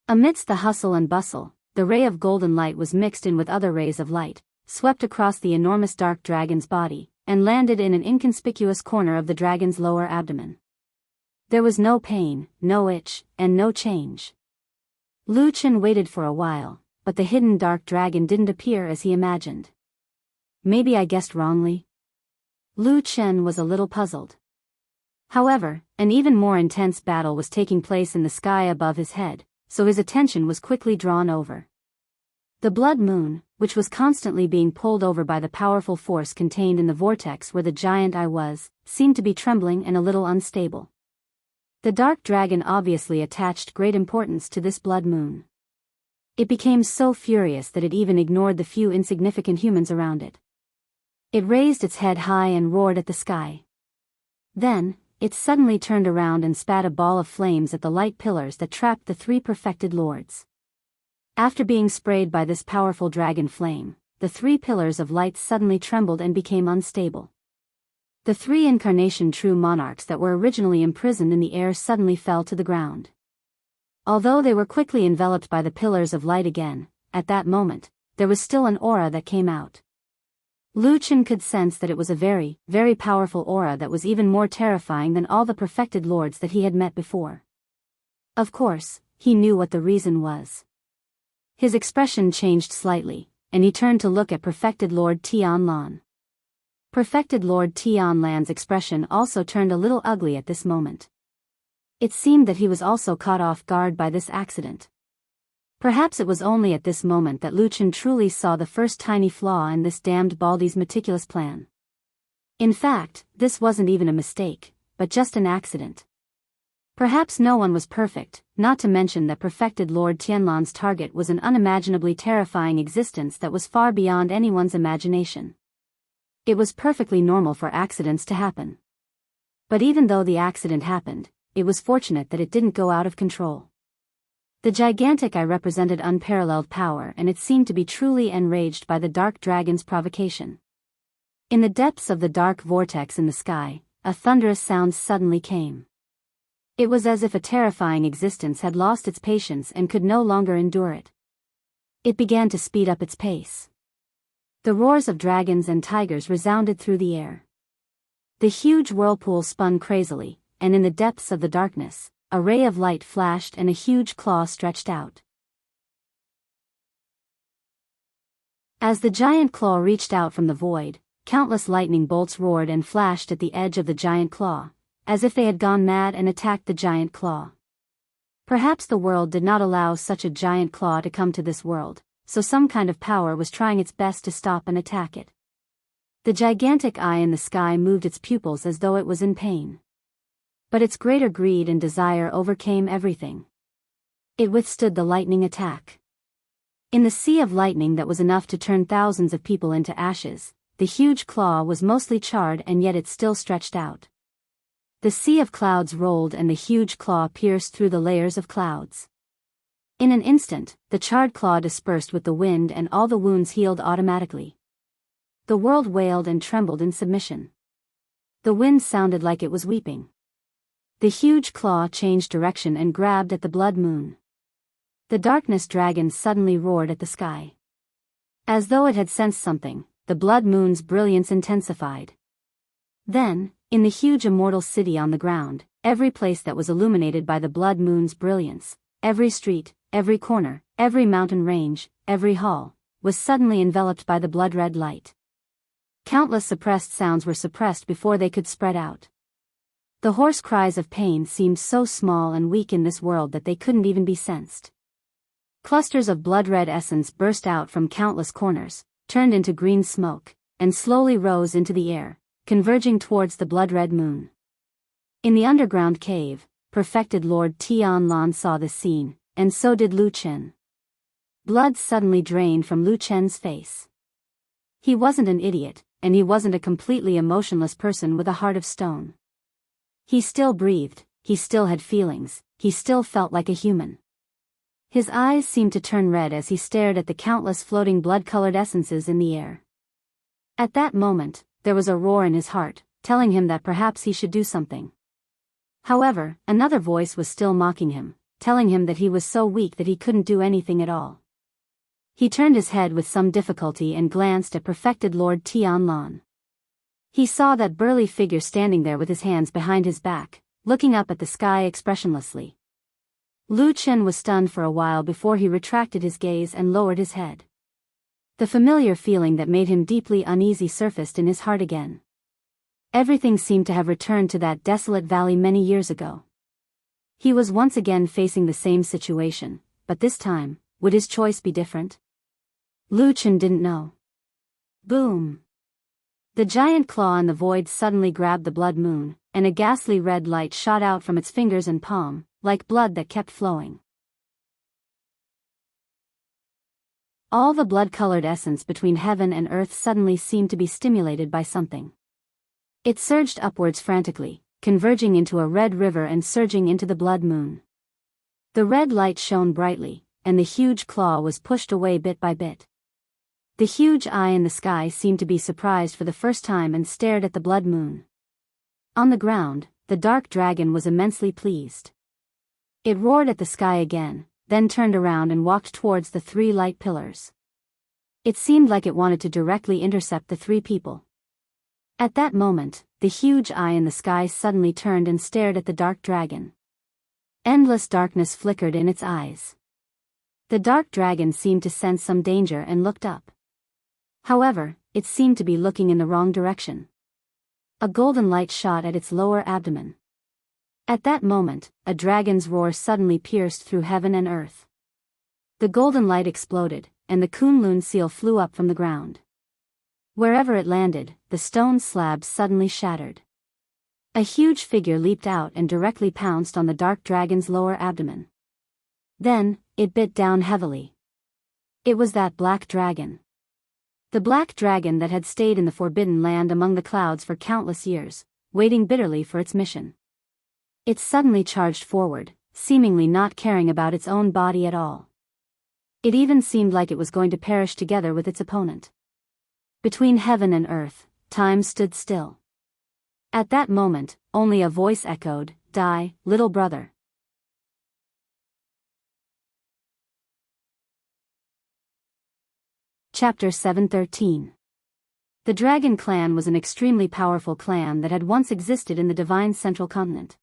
Amidst the hustle and bustle, the ray of golden light was mixed in with other rays of light, swept across the enormous dark dragon's body, and landed in an inconspicuous corner of the dragon's lower abdomen. There was no pain, no itch, and no change. Lu Chen waited for a while, but the hidden dark dragon didn't appear as he imagined. Maybe I guessed wrongly? Lu Chen was a little puzzled. However, an even more intense battle was taking place in the sky above his head, so his attention was quickly drawn over. The blood moon, which was constantly being pulled over by the powerful force contained in the vortex where the giant eye was, seemed to be trembling and a little unstable. The dark dragon obviously attached great importance to this blood moon. It became so furious that it even ignored the few insignificant humans around it. It raised its head high and roared at the sky. Then, it suddenly turned around and spat a ball of flames at the light pillars that trapped the three perfected lords. After being sprayed by this powerful dragon flame, the three pillars of light suddenly trembled and became unstable. The three incarnation true monarchs that were originally imprisoned in the air suddenly fell to the ground. Although they were quickly enveloped by the pillars of light again, at that moment, there was still an aura that came out. Lu Chen could sense that it was a very, very powerful aura that was even more terrifying than all the perfected lords that he had met before. Of course, he knew what the reason was. His expression changed slightly, and he turned to look at perfected Lord Tianlan. Perfected Lord Tianlan's expression also turned a little ugly at this moment. It seemed that he was also caught off guard by this accident. Perhaps it was only at this moment that Lu Chen truly saw the first tiny flaw in this damned Baldy's meticulous plan. In fact, this wasn't even a mistake, but just an accident. Perhaps no one was perfect, not to mention that perfected Lord Tianlan's target was an unimaginably terrifying existence that was far beyond anyone's imagination. It was perfectly normal for accidents to happen. But even though the accident happened, it was fortunate that it didn't go out of control. The gigantic eye represented unparalleled power, and it seemed to be truly enraged by the dark dragon's provocation. In the depths of the dark vortex in the sky, a thunderous sound suddenly came. It was as if a terrifying existence had lost its patience and could no longer endure it. It began to speed up its pace. The roars of dragons and tigers resounded through the air. The huge whirlpool spun crazily, and in the depths of the darkness, a ray of light flashed and a huge claw stretched out. As the giant claw reached out from the void, countless lightning bolts roared and flashed at the edge of the giant claw, as if they had gone mad and attacked the giant claw. Perhaps the world did not allow such a giant claw to come to this world, so some kind of power was trying its best to stop and attack it. The gigantic eye in the sky moved its pupils as though it was in pain. But its greater greed and desire overcame everything. It withstood the lightning attack. In the sea of lightning that was enough to turn thousands of people into ashes, the huge claw was mostly charred, and yet it still stretched out. The sea of clouds rolled and the huge claw pierced through the layers of clouds. In an instant, the charred claw dispersed with the wind and all the wounds healed automatically. The world wailed and trembled in submission. The wind sounded like it was weeping. The huge claw changed direction and grabbed at the blood moon. The darkness dragon suddenly roared at the sky. As though it had sensed something, the blood moon's brilliance intensified. Then, in the huge immortal city on the ground, every place that was illuminated by the blood moon's brilliance, every street, every corner, every mountain range, every hall, was suddenly enveloped by the blood-red light. Countless suppressed sounds were suppressed before they could spread out. The hoarse cries of pain seemed so small and weak in this world that they couldn't even be sensed. Clusters of blood-red essence burst out from countless corners, turned into green smoke, and slowly rose into the air, converging towards the blood-red moon. In the underground cave, perfected Lord Tianlan saw this scene, and so did Lu Chen. Blood suddenly drained from Lu Chen's face. He wasn't an idiot, and he wasn't a completely emotionless person with a heart of stone. He still breathed, he still had feelings, he still felt like a human. His eyes seemed to turn red as he stared at the countless floating blood-colored essences in the air. At that moment, there was a roar in his heart, telling him that perhaps he should do something. However, another voice was still mocking him, telling him that he was so weak that he couldn't do anything at all. He turned his head with some difficulty and glanced at perfected Lord Tianlan. He saw that burly figure standing there with his hands behind his back, looking up at the sky expressionlessly. Lu Chen was stunned for a while before he retracted his gaze and lowered his head. The familiar feeling that made him deeply uneasy surfaced in his heart again. Everything seemed to have returned to that desolate valley many years ago. He was once again facing the same situation, but this time, would his choice be different? Lu Chen didn't know. Boom! The giant claw in the void suddenly grabbed the blood moon, and a ghastly red light shot out from its fingers and palm, like blood that kept flowing. All the blood-colored essence between heaven and earth suddenly seemed to be stimulated by something. It surged upwards frantically, converging into a red river and surging into the blood moon. The red light shone brightly, and the huge claw was pushed away bit by bit. The huge eye in the sky seemed to be surprised for the first time and stared at the blood moon. On the ground, the dark dragon was immensely pleased. It roared at the sky again, then turned around and walked towards the 3 light pillars. It seemed like it wanted to directly intercept the 3 people. At that moment, the huge eye in the sky suddenly turned and stared at the dark dragon. Endless darkness flickered in its eyes. The dark dragon seemed to sense some danger and looked up. However, it seemed to be looking in the wrong direction. A golden light shot at its lower abdomen. At that moment, a dragon's roar suddenly pierced through heaven and earth. The golden light exploded, and the Kunlun seal flew up from the ground. Wherever it landed, the stone slabs suddenly shattered. A huge figure leaped out and directly pounced on the dark dragon's lower abdomen. Then, it bit down heavily. It was that black dragon. The black dragon that had stayed in the Forbidden Land among the clouds for countless years, waiting bitterly for its mission. It suddenly charged forward, seemingly not caring about its own body at all. It even seemed like it was going to perish together with its opponent. Between heaven and earth, time stood still. At that moment, only a voice echoed, "Die, little brother." Chapter 713. The Dragon Clan was an extremely powerful clan that had once existed in the divine Central Continent.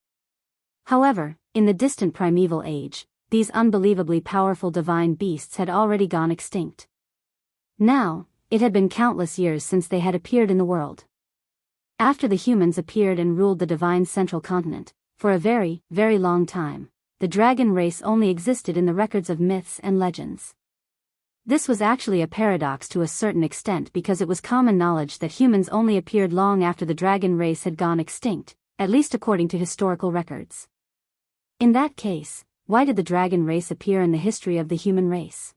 However, in the distant primeval age, these unbelievably powerful divine beasts had already gone extinct. Now, it had been countless years since they had appeared in the world. After the humans appeared and ruled the divine Central Continent, for a very, very long time, the dragon race only existed in the records of myths and legends. This was actually a paradox to a certain extent because it was common knowledge that humans only appeared long after the dragon race had gone extinct, at least according to historical records. In that case, why did the dragon race appear in the history of the human race?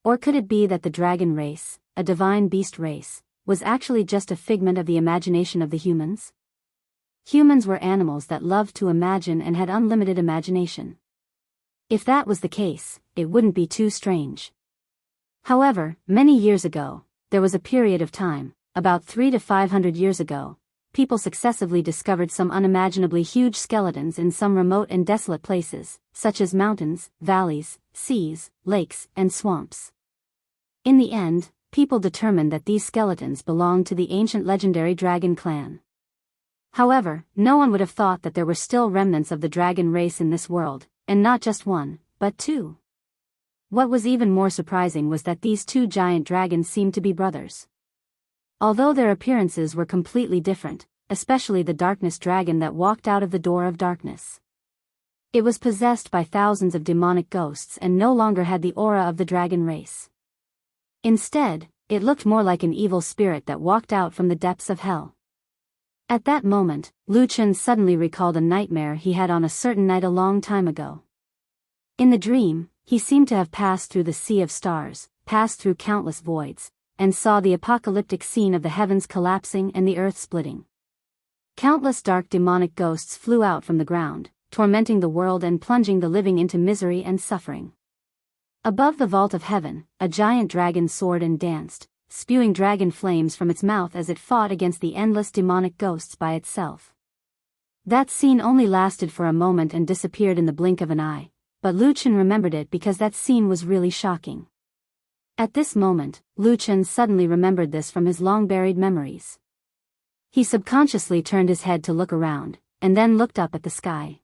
Or could it be that the dragon race, a divine beast race, was actually just a figment of the imagination of the humans? Humans were animals that loved to imagine and had unlimited imagination. If that was the case, it wouldn't be too strange. However, many years ago, there was a period of time, about 300 to 500 years ago, people successively discovered some unimaginably huge skeletons in some remote and desolate places, such as mountains, valleys, seas, lakes, and swamps. In the end, people determined that these skeletons belonged to the ancient legendary dragon clan. However, no one would have thought that there were still remnants of the dragon race in this world, and not just one, but 2. What was even more surprising was that these 2 giant dragons seemed to be brothers. Although their appearances were completely different, especially the darkness dragon that walked out of the door of darkness. It was possessed by thousands of demonic ghosts and no longer had the aura of the dragon race. Instead, it looked more like an evil spirit that walked out from the depths of hell. At that moment, Lu Chen suddenly recalled a nightmare he had on a certain night a long time ago. In the dream, he seemed to have passed through the sea of stars, passed through countless voids, and saw the apocalyptic scene of the heavens collapsing and the earth splitting. Countless dark demonic ghosts flew out from the ground, tormenting the world and plunging the living into misery and suffering. Above the vault of heaven, a giant dragon soared and danced, spewing dragon flames from its mouth as it fought against the endless demonic ghosts by itself. That scene only lasted for a moment and disappeared in the blink of an eye, but Lu Chen remembered it because that scene was really shocking. At this moment, Lu Chen suddenly remembered this from his long-buried memories. He subconsciously turned his head to look around, and then looked up at the sky.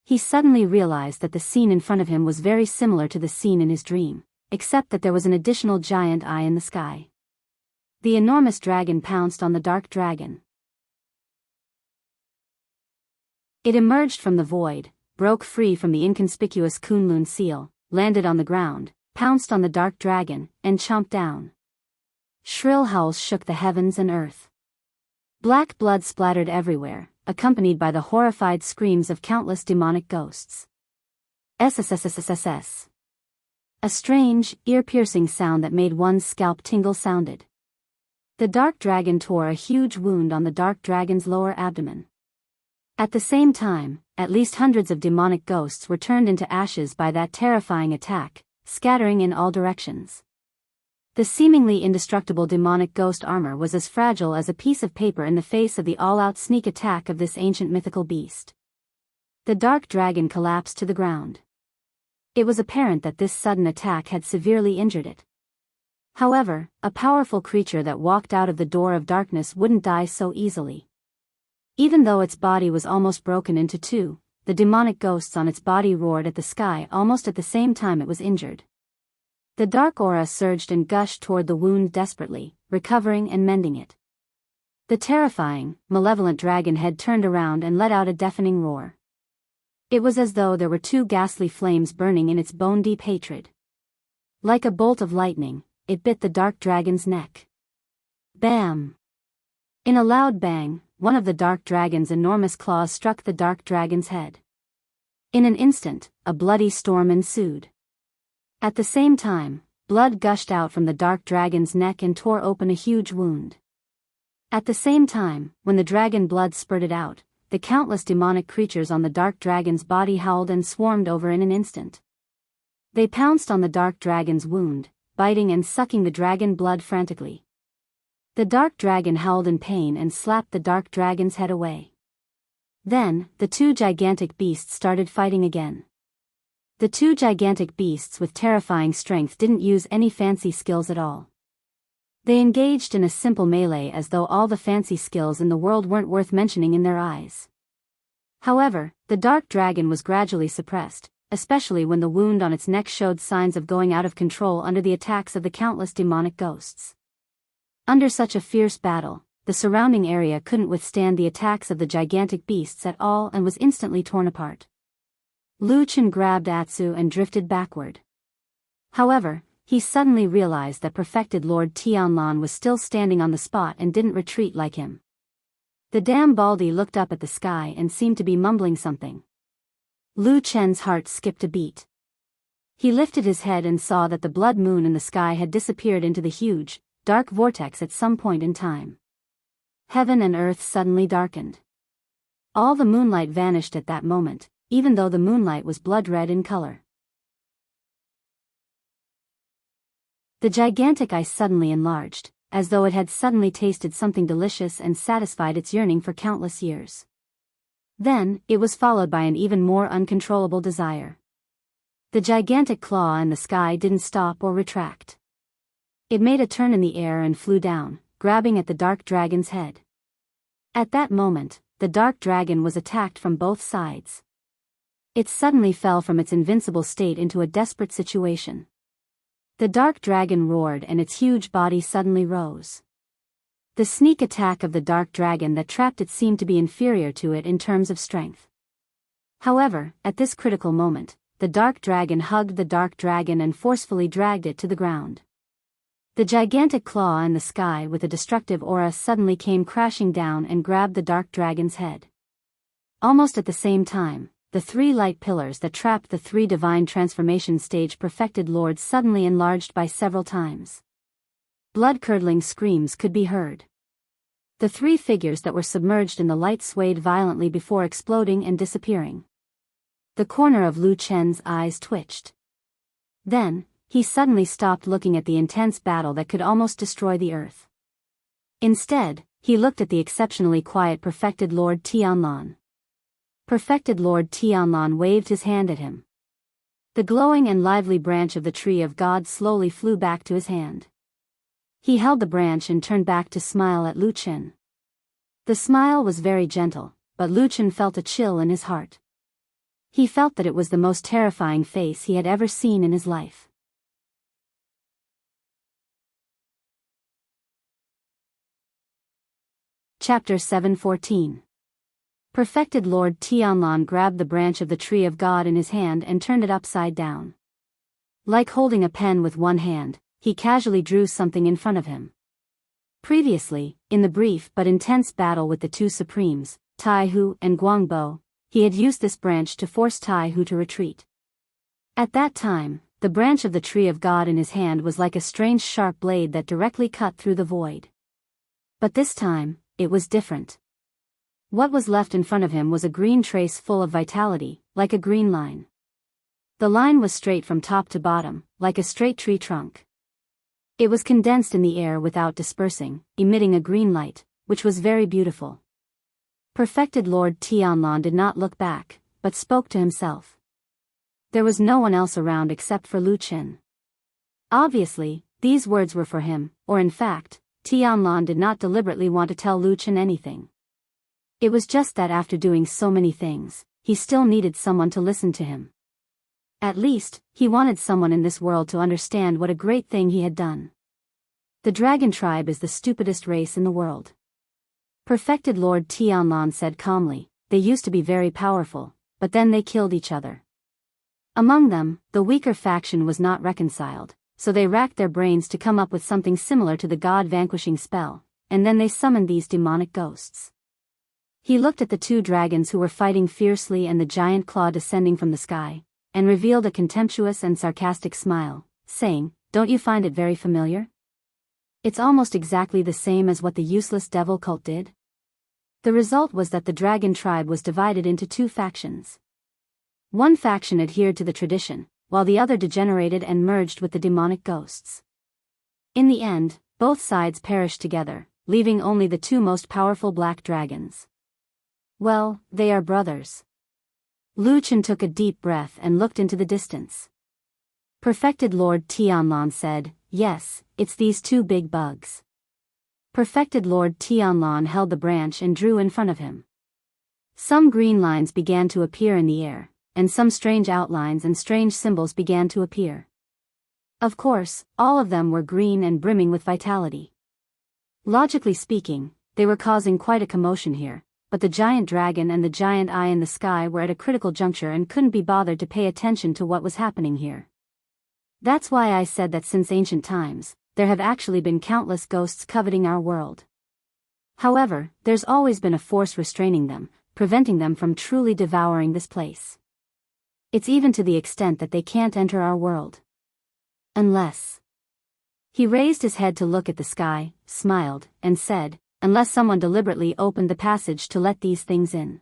He suddenly realized that the scene in front of him was very similar to the scene in his dream, except that there was an additional giant eye in the sky. The enormous dragon pounced on the dark dragon. It emerged from the void, broke free from the inconspicuous Kunlun seal, landed on the ground, pounced on the dark dragon, and chomped down. Shrill howls shook the heavens and earth. Black blood splattered everywhere, accompanied by the horrified screams of countless demonic ghosts. SSSSSS. A strange, ear-piercing sound that made one's scalp tingle sounded. The dark dragon tore a huge wound on the dark dragon's lower abdomen. At the same time, at least hundreds of demonic ghosts were turned into ashes by that terrifying attack, scattering in all directions. The seemingly indestructible demonic ghost armor was as fragile as a piece of paper in the face of the all-out sneak attack of this ancient mythical beast. The dark dragon collapsed to the ground. It was apparent that this sudden attack had severely injured it. However, a powerful creature that walked out of the door of darkness wouldn't die so easily. Even though its body was almost broken into two, the demonic ghosts on its body roared at the sky almost at the same time it was injured. The dark aura surged and gushed toward the wound desperately, recovering and mending it. The terrifying, malevolent dragon head turned around and let out a deafening roar. It was as though there were two ghastly flames burning in its bone-deep hatred. Like a bolt of lightning, it bit the dark dragon's neck. Bam! In a loud bang, one of the dark dragon's enormous claws struck the dark dragon's head. In an instant, a bloody storm ensued. At the same time, blood gushed out from the dark dragon's neck and tore open a huge wound. At the same time, when the dragon blood spurted out, the countless demonic creatures on the dark dragon's body howled and swarmed over in an instant. They pounced on the dark dragon's wound, biting and sucking the dragon blood frantically. The dark dragon howled in pain and slapped the dark dragon's head away. Then, the two gigantic beasts started fighting again. The two gigantic beasts with terrifying strength didn't use any fancy skills at all. They engaged in a simple melee as though all the fancy skills in the world weren't worth mentioning in their eyes. However, the dark dragon was gradually suppressed, especially when the wound on its neck showed signs of going out of control under the attacks of the countless demonic ghosts. Under such a fierce battle, the surrounding area couldn't withstand the attacks of the gigantic beasts at all and was instantly torn apart. Lu Chen grabbed Atsu and drifted backward. However, he suddenly realized that perfected Lord Tianlan was still standing on the spot and didn't retreat like him. The damn Baldy looked up at the sky and seemed to be mumbling something. Lu Chen's heart skipped a beat. He lifted his head and saw that the blood moon in the sky had disappeared into the huge, dark vortex at some point in time. Heaven and earth suddenly darkened. All the moonlight vanished at that moment, even though the moonlight was blood red in color. The gigantic ice suddenly enlarged, as though it had suddenly tasted something delicious and satisfied its yearning for countless years. Then, it was followed by an even more uncontrollable desire. The gigantic claw in the sky didn't stop or retract. It made a turn in the air and flew down, grabbing at the dark dragon's head. At that moment, the dark dragon was attacked from both sides. It suddenly fell from its invincible state into a desperate situation. The dark dragon roared and its huge body suddenly rose. The sneak attack of the dark dragon that trapped it seemed to be inferior to it in terms of strength. However, at this critical moment, the dark dragon hugged the dark dragon and forcefully dragged it to the ground. The gigantic claw in the sky with a destructive aura suddenly came crashing down and grabbed the dark dragon's head. Almost at the same time, the three light pillars that trapped the three divine transformation stage perfected lords suddenly enlarged by several times. Blood-curdling screams could be heard. The three figures that were submerged in the light swayed violently before exploding and disappearing. The corner of Lu Chen's eyes twitched. Then, he suddenly stopped looking at the intense battle that could almost destroy the earth. Instead, he looked at the exceptionally quiet perfected Lord Tianlan. Perfected Lord Tianlan waved his hand at him. The glowing and lively branch of the tree of God slowly flew back to his hand. He held the branch and turned back to smile at Lu Chen. The smile was very gentle, but Lu Chen felt a chill in his heart. He felt that it was the most terrifying face he had ever seen in his life. Chapter 7:14. Perfected Lord Tianlan grabbed the branch of the tree of God in his hand and turned it upside down. Like holding a pen with one hand, he casually drew something in front of him. Previously, in the brief but intense battle with the two supremes, Tai Hu and Guangbo, he had used this branch to force Tai Hu to retreat. At that time, the branch of the tree of God in his hand was like a strange sharp blade that directly cut through the void. But this time, it was different. What was left in front of him was a green trace full of vitality, like a green line. The line was straight from top to bottom, like a straight tree trunk. It was condensed in the air without dispersing, emitting a green light, which was very beautiful. Perfected Lord Tianlan did not look back, but spoke to himself. There was no one else around except for Lu Chen. Obviously, these words were for him, or in fact, Tianlan did not deliberately want to tell Lu Chen anything. It was just that after doing so many things, he still needed someone to listen to him. At least, he wanted someone in this world to understand what a great thing he had done. The dragon tribe is the stupidest race in the world. Perfected Lord Tianlan said calmly, they used to be very powerful, but then they killed each other. Among them, the weaker faction was not reconciled, so they racked their brains to come up with something similar to the god-vanquishing spell, and then they summoned these demonic ghosts. He looked at the two dragons who were fighting fiercely and the giant claw descending from the sky, and revealed a contemptuous and sarcastic smile, saying, "Don't you find it very familiar? It's almost exactly the same as what the useless devil cult did." The result was that the dragon tribe was divided into two factions. One faction adhered to the tradition, while the other degenerated and merged with the demonic ghosts. In the end, both sides perished together, leaving only the two most powerful black dragons. Well, they are brothers. Lu Chen took a deep breath and looked into the distance. Perfected Lord Tianlan said, "Yes, it's these two big bugs." Perfected Lord Tianlan held the branch and drew in front of him. Some green lines began to appear in the air, and some strange outlines and strange symbols began to appear. Of course, all of them were green and brimming with vitality. Logically speaking, they were causing quite a commotion here, but the giant dragon and the giant eye in the sky were at a critical juncture and couldn't be bothered to pay attention to what was happening here. That's why I said that since ancient times, there have actually been countless ghosts coveting our world. However, there's always been a force restraining them, preventing them from truly devouring this place. It's even to the extent that they can't enter our world. Unless... He raised his head to look at the sky, smiled, and said, "Unless someone deliberately opened the passage to let these things in."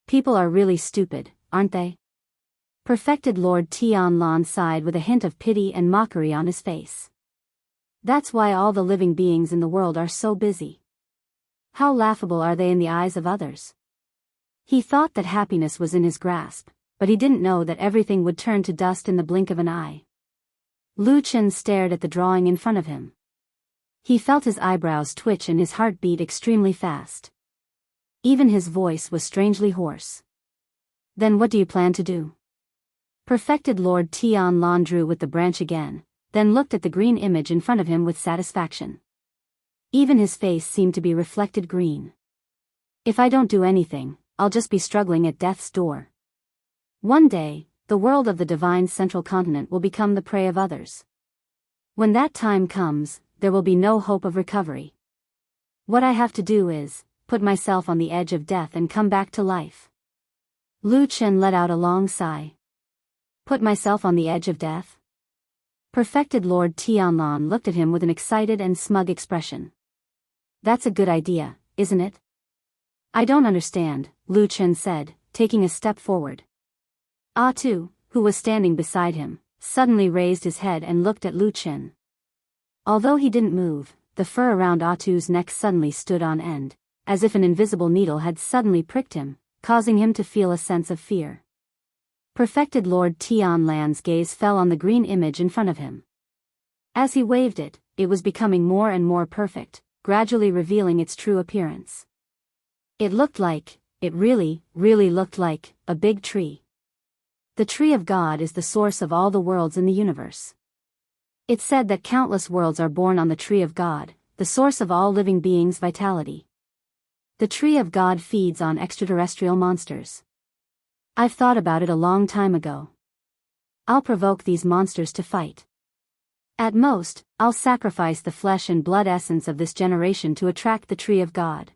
People are really stupid, aren't they? Perfected Lord Tianlan sighed with a hint of pity and mockery on his face. That's why all the living beings in the world are so busy. How laughable are they in the eyes of others? He thought that happiness was in his grasp, but he didn't know that everything would turn to dust in the blink of an eye. Lu Chen stared at the drawing in front of him. He felt his eyebrows twitch and his heart beat extremely fast. Even his voice was strangely hoarse. "Then what do you plan to do?" Perfected Lord Tianlan drew with the branch again, then looked at the green image in front of him with satisfaction. Even his face seemed to be reflected green. "If I don't do anything, I'll just be struggling at death's door. One day, the world of the divine central continent will become the prey of others. When that time comes, there will be no hope of recovery. What I have to do is, put myself on the edge of death and come back to life." Lu Chen let out a long sigh. "Put myself on the edge of death?" Perfected Lord Tianlan looked at him with an excited and smug expression. "That's a good idea, isn't it?" "I don't understand," Lu Chen said, taking a step forward. Ah Tu, who was standing beside him, suddenly raised his head and looked at Lu Chen. Although he didn't move, the fur around Ah Tu's neck suddenly stood on end, as if an invisible needle had suddenly pricked him, causing him to feel a sense of fear. Perfected Lord Tianlan's gaze fell on the green image in front of him. As he waved it, it was becoming more and more perfect, gradually revealing its true appearance. It really looked like, a big tree. The tree of God is the source of all the worlds in the universe. It's said that countless worlds are born on the tree of God, the source of all living beings' vitality. The tree of God feeds on extraterrestrial monsters. I've thought about it a long time ago. I'll provoke these monsters to fight. At most, I'll sacrifice the flesh and blood essence of this generation to attract the tree of God.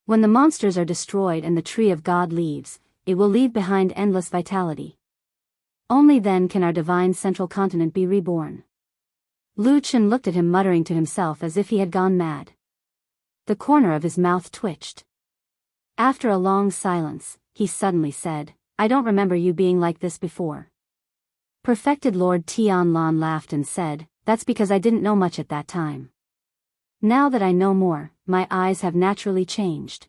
When the monsters are destroyed and the tree of God leaves, it will leave behind endless vitality. Only then can our divine central continent be reborn. Lu Chen looked at him muttering to himself as if he had gone mad. The corner of his mouth twitched. After a long silence, he suddenly said, "I don't remember you being like this before." Perfected Lord Tianlan laughed and said, "That's because I didn't know much at that time. Now that I know more, my eyes have naturally changed."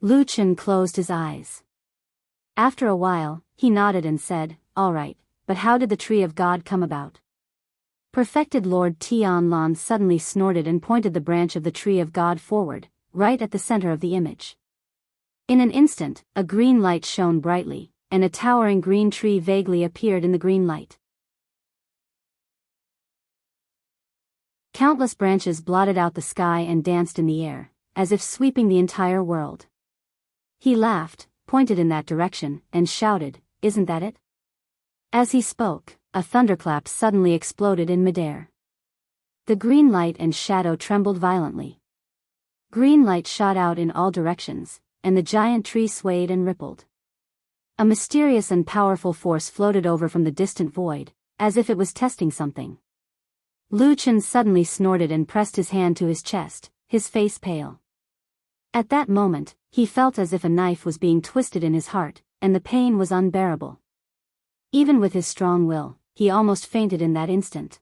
Lu Chen closed his eyes. After a while, he nodded and said, "All right, but how did the tree of God come about?" Perfected Lord Tianlan suddenly snorted and pointed the branch of the tree of God forward, right at the center of the image. In an instant, a green light shone brightly, and a towering green tree vaguely appeared in the green light. Countless branches blotted out the sky and danced in the air, as if sweeping the entire world. He laughed, pointed in that direction, and shouted, "Isn't that it?" As he spoke, a thunderclap suddenly exploded in midair. The green light and shadow trembled violently. Green light shot out in all directions, and the giant tree swayed and rippled. A mysterious and powerful force floated over from the distant void, as if it was testing something. Lu Chen suddenly snorted and pressed his hand to his chest, his face pale. At that moment, he felt as if a knife was being twisted in his heart, and the pain was unbearable. Even with his strong will, he almost fainted in that instant.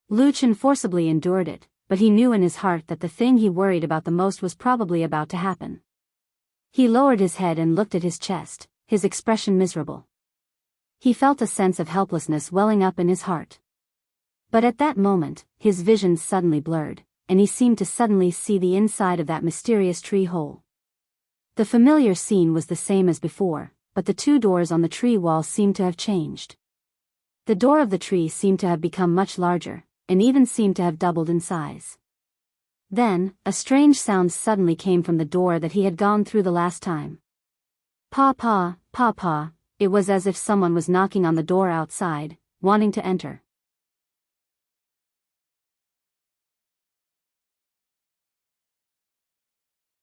Lu Chen forcibly endured it, but he knew in his heart that the thing he worried about the most was probably about to happen. He lowered his head and looked at his chest, his expression miserable. He felt a sense of helplessness welling up in his heart. But at that moment, his vision suddenly blurred, and he seemed to suddenly see the inside of that mysterious tree hole. The familiar scene was the same as before, but the two doors on the tree wall seemed to have changed. The door of the tree seemed to have become much larger, and even seemed to have doubled in size. Then, a strange sound suddenly came from the door that he had gone through the last time. Pa pa, pa pa, it was as if someone was knocking on the door outside, wanting to enter.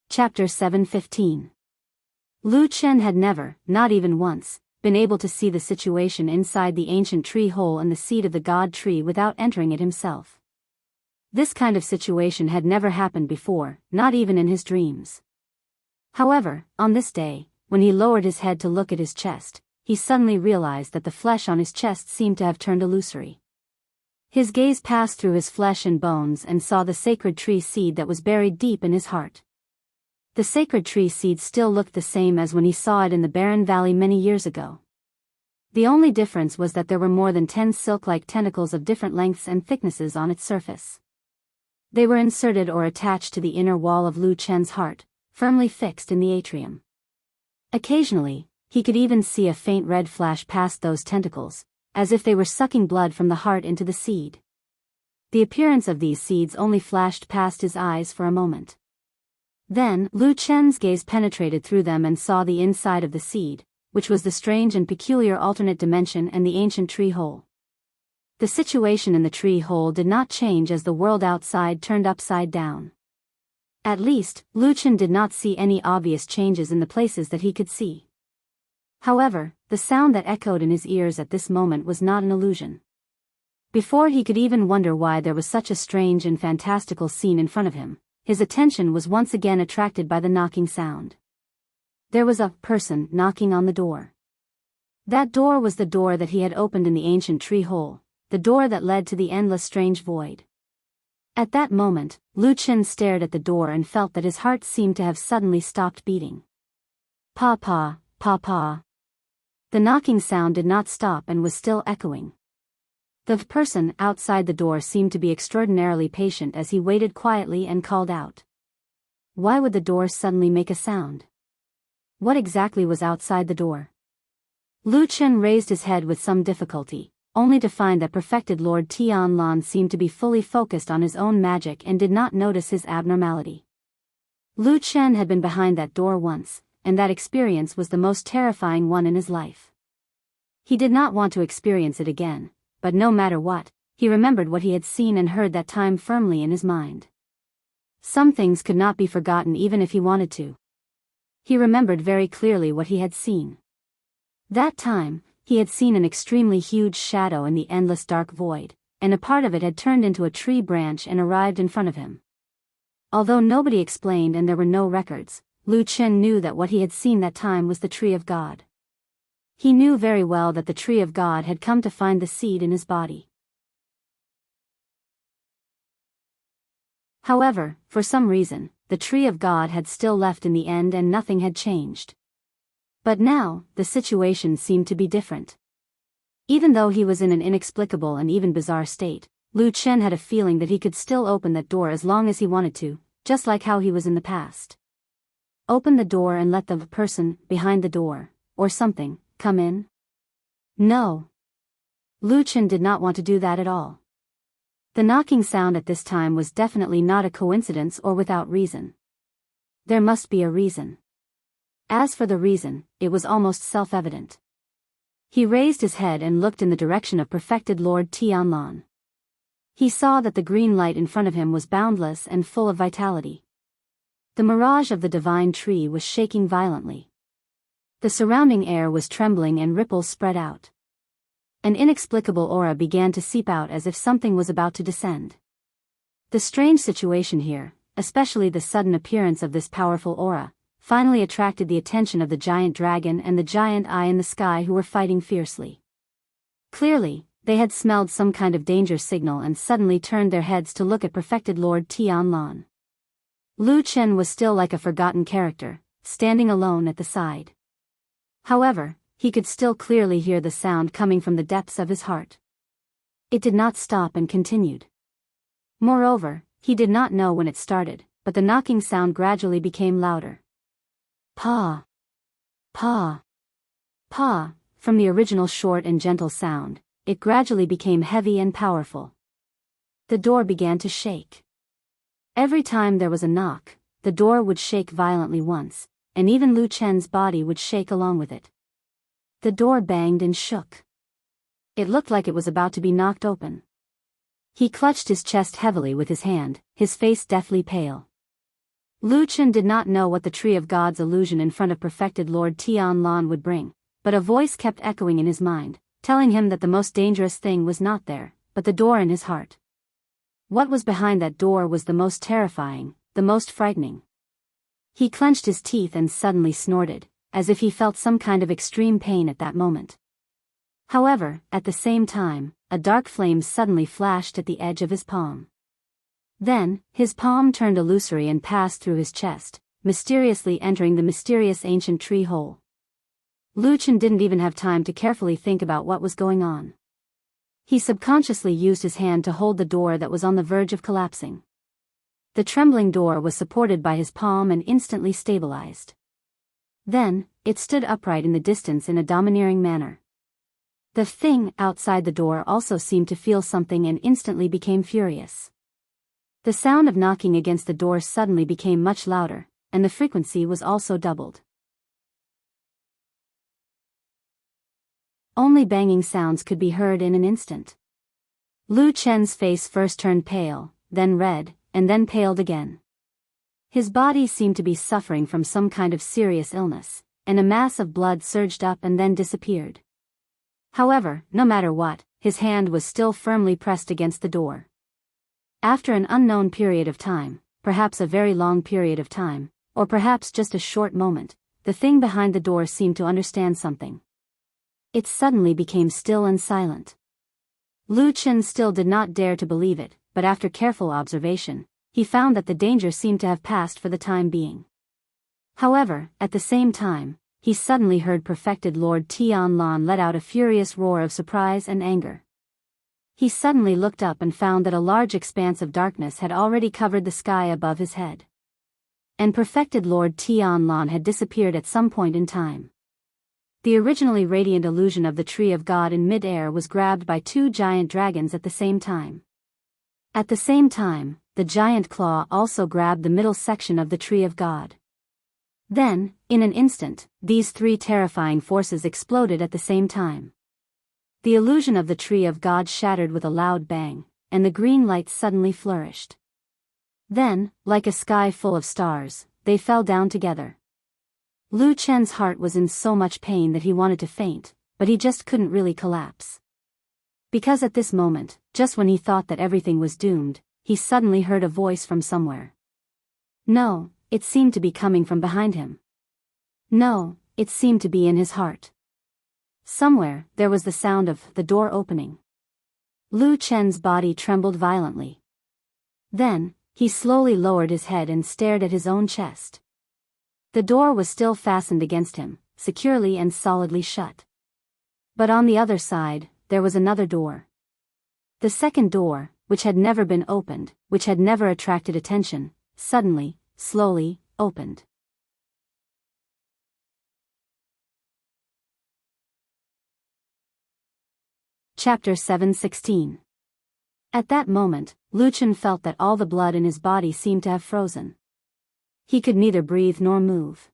Chapter 7:15. Lu Chen had never, not even once, been able to see the situation inside the ancient tree hole in the seed of the God tree without entering it himself. This kind of situation had never happened before, not even in his dreams. However, on this day, when he lowered his head to look at his chest, he suddenly realized that the flesh on his chest seemed to have turned illusory. His gaze passed through his flesh and bones and saw the sacred tree seed that was buried deep in his heart. The sacred tree seed still looked the same as when he saw it in the barren valley many years ago. The only difference was that there were more than 10 silk-like tentacles of different lengths and thicknesses on its surface. They were inserted or attached to the inner wall of Lu Chen's heart, firmly fixed in the atrium. Occasionally, he could even see a faint red flash past those tentacles, as if they were sucking blood from the heart into the seed. The appearance of these seeds only flashed past his eyes for a moment. Then, Lu Chen's gaze penetrated through them and saw the inside of the seed, which was the strange and peculiar alternate dimension and the ancient tree hole. The situation in the tree hole did not change as the world outside turned upside down. At least, Lu Chen did not see any obvious changes in the places that he could see. However, the sound that echoed in his ears at this moment was not an illusion. Before he could even wonder why there was such a strange and fantastical scene in front of him, his attention was once again attracted by the knocking sound. There was a person knocking on the door. That door was the door that he had opened in the ancient tree hole, the door that led to the endless strange void. At that moment, Lu Chen stared at the door and felt that his heart seemed to have suddenly stopped beating. Pa pa, pa pa. The knocking sound did not stop and was still echoing. The person outside the door seemed to be extraordinarily patient as he waited quietly and called out. Why would the door suddenly make a sound? What exactly was outside the door? Lu Chen raised his head with some difficulty, only to find that perfected Lord Tianlan seemed to be fully focused on his own magic and did not notice his abnormality. Lu Chen had been behind that door once, and that experience was the most terrifying one in his life. He did not want to experience it again, but no matter what, he remembered what he had seen and heard that time firmly in his mind. Some things could not be forgotten even if he wanted to. He remembered very clearly what he had seen. That time, he had seen an extremely huge shadow in the endless dark void, and a part of it had turned into a tree branch and arrived in front of him. Although nobody explained and there were no records, Lu Chen knew that what he had seen that time was the tree of God. He knew very well that the tree of God had come to find the seed in his body. However, for some reason, the tree of God had still left in the end and nothing had changed. But now, the situation seemed to be different. Even though he was in an inexplicable and even bizarre state, Lu Chen had a feeling that he could still open that door as long as he wanted to, just like how he was in the past. Open the door and let the person behind the door, or something, come in? No. Lu Chen did not want to do that at all. The knocking sound at this time was definitely not a coincidence or without reason. There must be a reason. As for the reason, it was almost self-evident. He raised his head and looked in the direction of perfected Lord Tianlan. He saw that the green light in front of him was boundless and full of vitality. The mirage of the divine tree was shaking violently. The surrounding air was trembling and ripples spread out. An inexplicable aura began to seep out as if something was about to descend. The strange situation here, especially the sudden appearance of this powerful aura, finally attracted the attention of the giant dragon and the giant eye in the sky who were fighting fiercely. Clearly, they had smelled some kind of danger signal and suddenly turned their heads to look at perfected Lord Tianlan. Lu Chen was still like a forgotten character, standing alone at the side. However, he could still clearly hear the sound coming from the depths of his heart. It did not stop and continued. Moreover, he did not know when it started, but the knocking sound gradually became louder. Pa! Pa! Pa! From the original short and gentle sound, it gradually became heavy and powerful. The door began to shake. Every time there was a knock, the door would shake violently once, and even Lu Chen's body would shake along with it. The door banged and shook. It looked like it was about to be knocked open. He clutched his chest heavily with his hand, his face deathly pale. Lu Chen did not know what the Tree of God's illusion in front of perfected Lord Tianlan would bring, but a voice kept echoing in his mind, telling him that the most dangerous thing was not there, but the door in his heart. What was behind that door was the most terrifying, the most frightening. He clenched his teeth and suddenly snorted, as if he felt some kind of extreme pain at that moment. However, at the same time, a dark flame suddenly flashed at the edge of his palm. Then, his palm turned illusory and passed through his chest, mysteriously entering the mysterious ancient tree hole. Lu Chen didn't even have time to carefully think about what was going on. He subconsciously used his hand to hold the door that was on the verge of collapsing. The trembling door was supported by his palm and instantly stabilized. Then, it stood upright in the distance in a domineering manner. The thing outside the door also seemed to feel something and instantly became furious. The sound of knocking against the door suddenly became much louder, and the frequency was also doubled. Only banging sounds could be heard in an instant. Lu Chen's face first turned pale, then red, and then paled again. His body seemed to be suffering from some kind of serious illness, and a mass of blood surged up and then disappeared. However, no matter what, his hand was still firmly pressed against the door. After an unknown period of time, perhaps a very long period of time, or perhaps just a short moment, the thing behind the door seemed to understand something. It suddenly became still and silent. Lu Chen still did not dare to believe it, but after careful observation, he found that the danger seemed to have passed for the time being. However, at the same time, he suddenly heard perfected Lord Tianlan let out a furious roar of surprise and anger. He suddenly looked up and found that a large expanse of darkness had already covered the sky above his head. And perfected Lord Tianlan had disappeared at some point in time. The originally radiant illusion of the Tree of God in mid-air was grabbed by two giant dragons at the same time. At the same time, the giant claw also grabbed the middle section of the Tree of God. Then, in an instant, these three terrifying forces exploded at the same time. The illusion of the Tree of God shattered with a loud bang, and the green light suddenly flourished. Then, like a sky full of stars, they fell down together. Lu Chen's heart was in so much pain that he wanted to faint, but he just couldn't really collapse. Because at this moment, just when he thought that everything was doomed, he suddenly heard a voice from somewhere. No, it seemed to be coming from behind him. No, it seemed to be in his heart. Somewhere, there was the sound of the door opening. Lu Chen's body trembled violently. Then, he slowly lowered his head and stared at his own chest. The door was still fastened against him, securely and solidly shut. But on the other side, there was another door. The second door, which had never been opened, which had never attracted attention, suddenly, slowly, opened. Chapter 7:16. At that moment, Lu Chen felt that all the blood in his body seemed to have frozen. He could neither breathe nor move.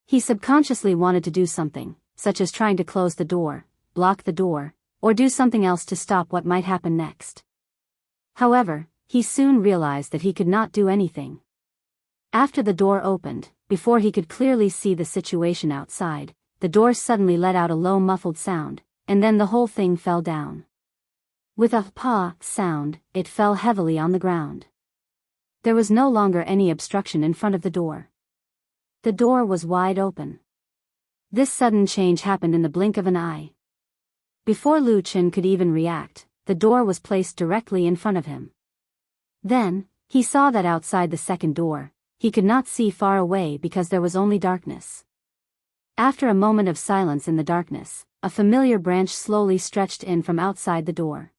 He subconsciously wanted to do something, such as trying to close the door, block the door, or do something else to stop what might happen next. However, he soon realized that he could not do anything. After the door opened, before he could clearly see the situation outside, the door suddenly let out a low muffled sound, and then the whole thing fell down. With a "pa" sound, it fell heavily on the ground. There was no longer any obstruction in front of the door. The door was wide open. This sudden change happened in the blink of an eye. Before Lu Chen could even react, the door was placed directly in front of him. Then, he saw that outside the second door, he could not see far away because there was only darkness. After a moment of silence in the darkness, a familiar branch slowly stretched in from outside the door.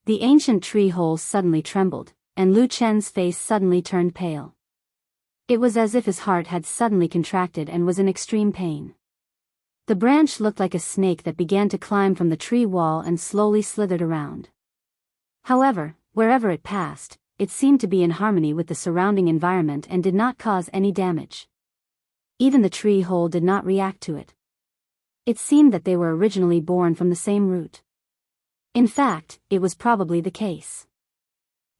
The ancient tree hole suddenly trembled, and Lu Chen's face suddenly turned pale. It was as if his heart had suddenly contracted and was in extreme pain. The branch looked like a snake that began to climb from the tree wall and slowly slithered around. However, wherever it passed, it seemed to be in harmony with the surrounding environment and did not cause any damage. Even the tree hole did not react to it. It seemed that they were originally born from the same root. In fact, it was probably the case.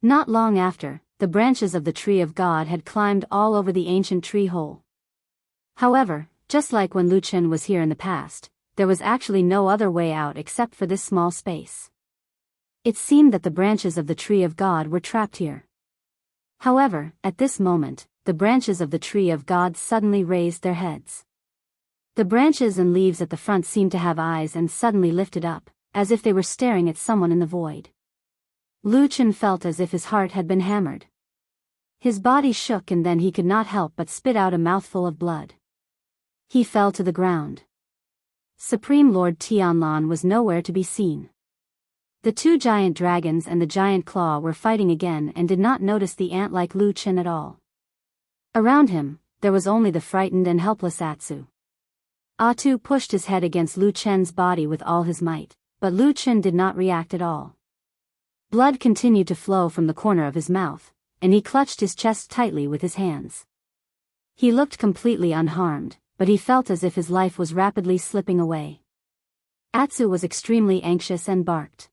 Not long after, the branches of the tree of God had climbed all over the ancient tree hole. However, just like when Lu Chen was here in the past, there was actually no other way out except for this small space. It seemed that the branches of the tree of God were trapped here. However, at this moment, the branches of the tree of God suddenly raised their heads. The branches and leaves at the front seemed to have eyes and suddenly lifted up, as if they were staring at someone in the void. Lu Chen felt as if his heart had been hammered. His body shook and then he could not help but spit out a mouthful of blood. He fell to the ground. Supreme Lord Tianlan was nowhere to be seen. The two giant dragons and the giant claw were fighting again and did not notice the ant-like Lu Chen at all. Around him, there was only the frightened and helpless Atsu. Atu pushed his head against Lu Chen's body with all his might, but Lu Chen did not react at all. Blood continued to flow from the corner of his mouth, and he clutched his chest tightly with his hands. He looked completely unharmed, but he felt as if his life was rapidly slipping away. Atsu was extremely anxious and barked.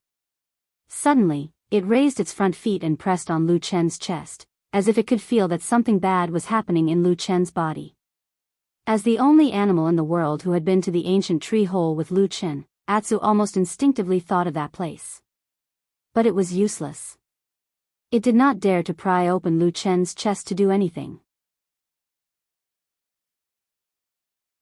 Suddenly, it raised its front feet and pressed on Lu Chen's chest, as if it could feel that something bad was happening in Lu Chen's body. As the only animal in the world who had been to the ancient tree hole with Lu Chen, Atsu almost instinctively thought of that place. But it was useless. It did not dare to pry open Lu Chen's chest to do anything.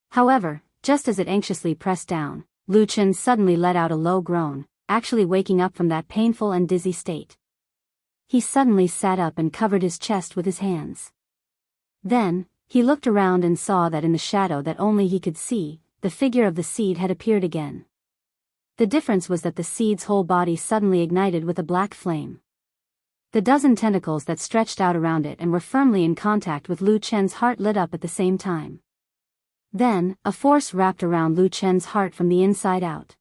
However, just as it anxiously pressed down, Lu Chen suddenly let out a low groan, actually waking up from that painful and dizzy state. He suddenly sat up and covered his chest with his hands. Then, he looked around and saw that in the shadow that only he could see, the figure of the seed had appeared again. The difference was that the seed's whole body suddenly ignited with a black flame. The dozen tentacles that stretched out around it and were firmly in contact with Lu Chen's heart lit up at the same time. Then, a force wrapped around Lu Chen's heart from the inside out.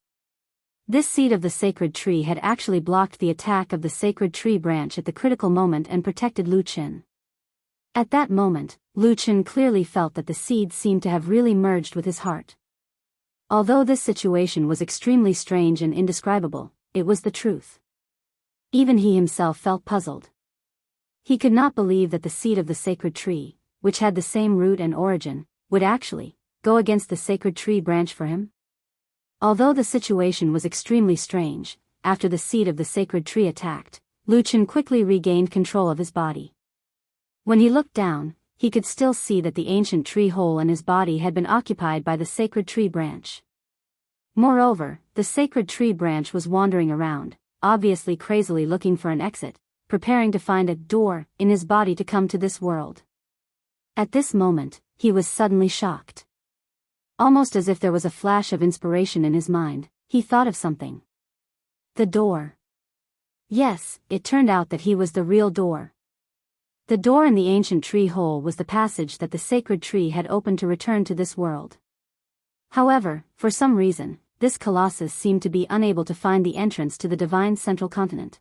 This seed of the sacred tree had actually blocked the attack of the sacred tree branch at the critical moment and protected Lu Chen. At that moment, Lu Chen clearly felt that the seed seemed to have really merged with his heart. Although this situation was extremely strange and indescribable, it was the truth. Even he himself felt puzzled. He could not believe that the seed of the sacred tree, which had the same root and origin, would actually go against the sacred tree branch for him. Although the situation was extremely strange, after the seed of the sacred tree attacked, Lu Chen quickly regained control of his body. When he looked down, he could still see that the ancient tree hole in his body had been occupied by the sacred tree branch. Moreover, the sacred tree branch was wandering around, obviously crazily looking for an exit, preparing to find a door in his body to come to this world. At this moment, he was suddenly shocked. Almost as if there was a flash of inspiration in his mind, he thought of something. The door. Yes, it turned out that he was the real door. The door in the ancient tree hole was the passage that the sacred tree had opened to return to this world. However, for some reason, this colossus seemed to be unable to find the entrance to the divine central continent.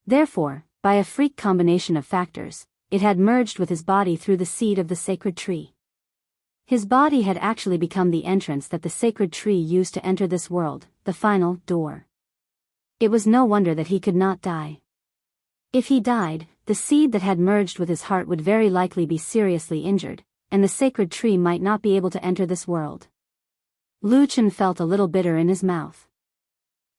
Therefore, by a freak combination of factors, it had merged with his body through the seed of the sacred tree. His body had actually become the entrance that the sacred tree used to enter this world, the final door. It was no wonder that he could not die. If he died, the seed that had merged with his heart would very likely be seriously injured, and the sacred tree might not be able to enter this world. Lu Chen felt a little bitter in his mouth.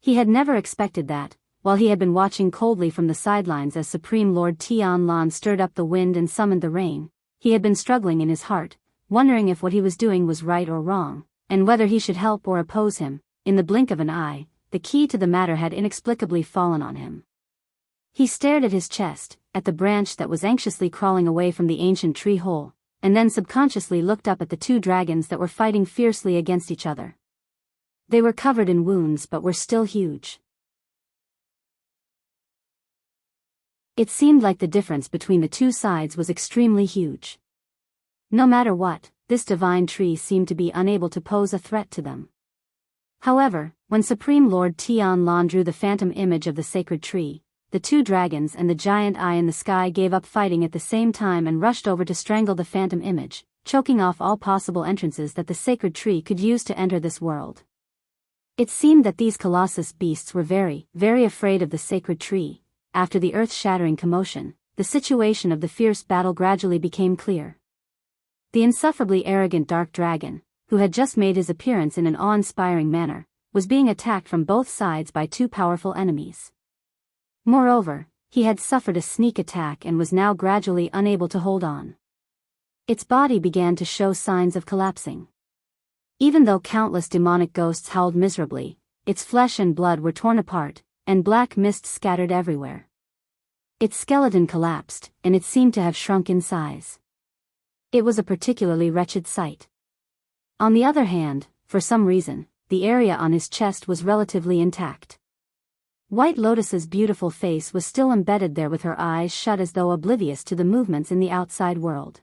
He had never expected that, while he had been watching coldly from the sidelines as Supreme Lord Tianlan stirred up the wind and summoned the rain, he had been struggling in his heart, wondering if what he was doing was right or wrong, and whether he should help or oppose him. In the blink of an eye, the key to the matter had inexplicably fallen on him. He stared at his chest, at the branch that was anxiously crawling away from the ancient tree hole, and then subconsciously looked up at the two dragons that were fighting fiercely against each other. They were covered in wounds but were still huge. It seemed like the difference between the two sides was extremely huge. No matter what, this divine tree seemed to be unable to pose a threat to them. However, when Supreme Lord Tianlan drew the phantom image of the sacred tree, the two dragons and the giant eye in the sky gave up fighting at the same time and rushed over to strangle the phantom image, choking off all possible entrances that the sacred tree could use to enter this world. It seemed that these colossus beasts were very, very afraid of the sacred tree. After the earth-shattering commotion, the situation of the fierce battle gradually became clear. The insufferably arrogant dark dragon, who had just made his appearance in an awe-inspiring manner, was being attacked from both sides by two powerful enemies. Moreover, he had suffered a sneak attack and was now gradually unable to hold on. Its body began to show signs of collapsing. Even though countless demonic ghosts howled miserably, its flesh and blood were torn apart, and black mist scattered everywhere. Its skeleton collapsed, and it seemed to have shrunk in size. It was a particularly wretched sight. On the other hand, for some reason, the area on his chest was relatively intact. White Lotus's beautiful face was still embedded there with her eyes shut as though oblivious to the movements in the outside world.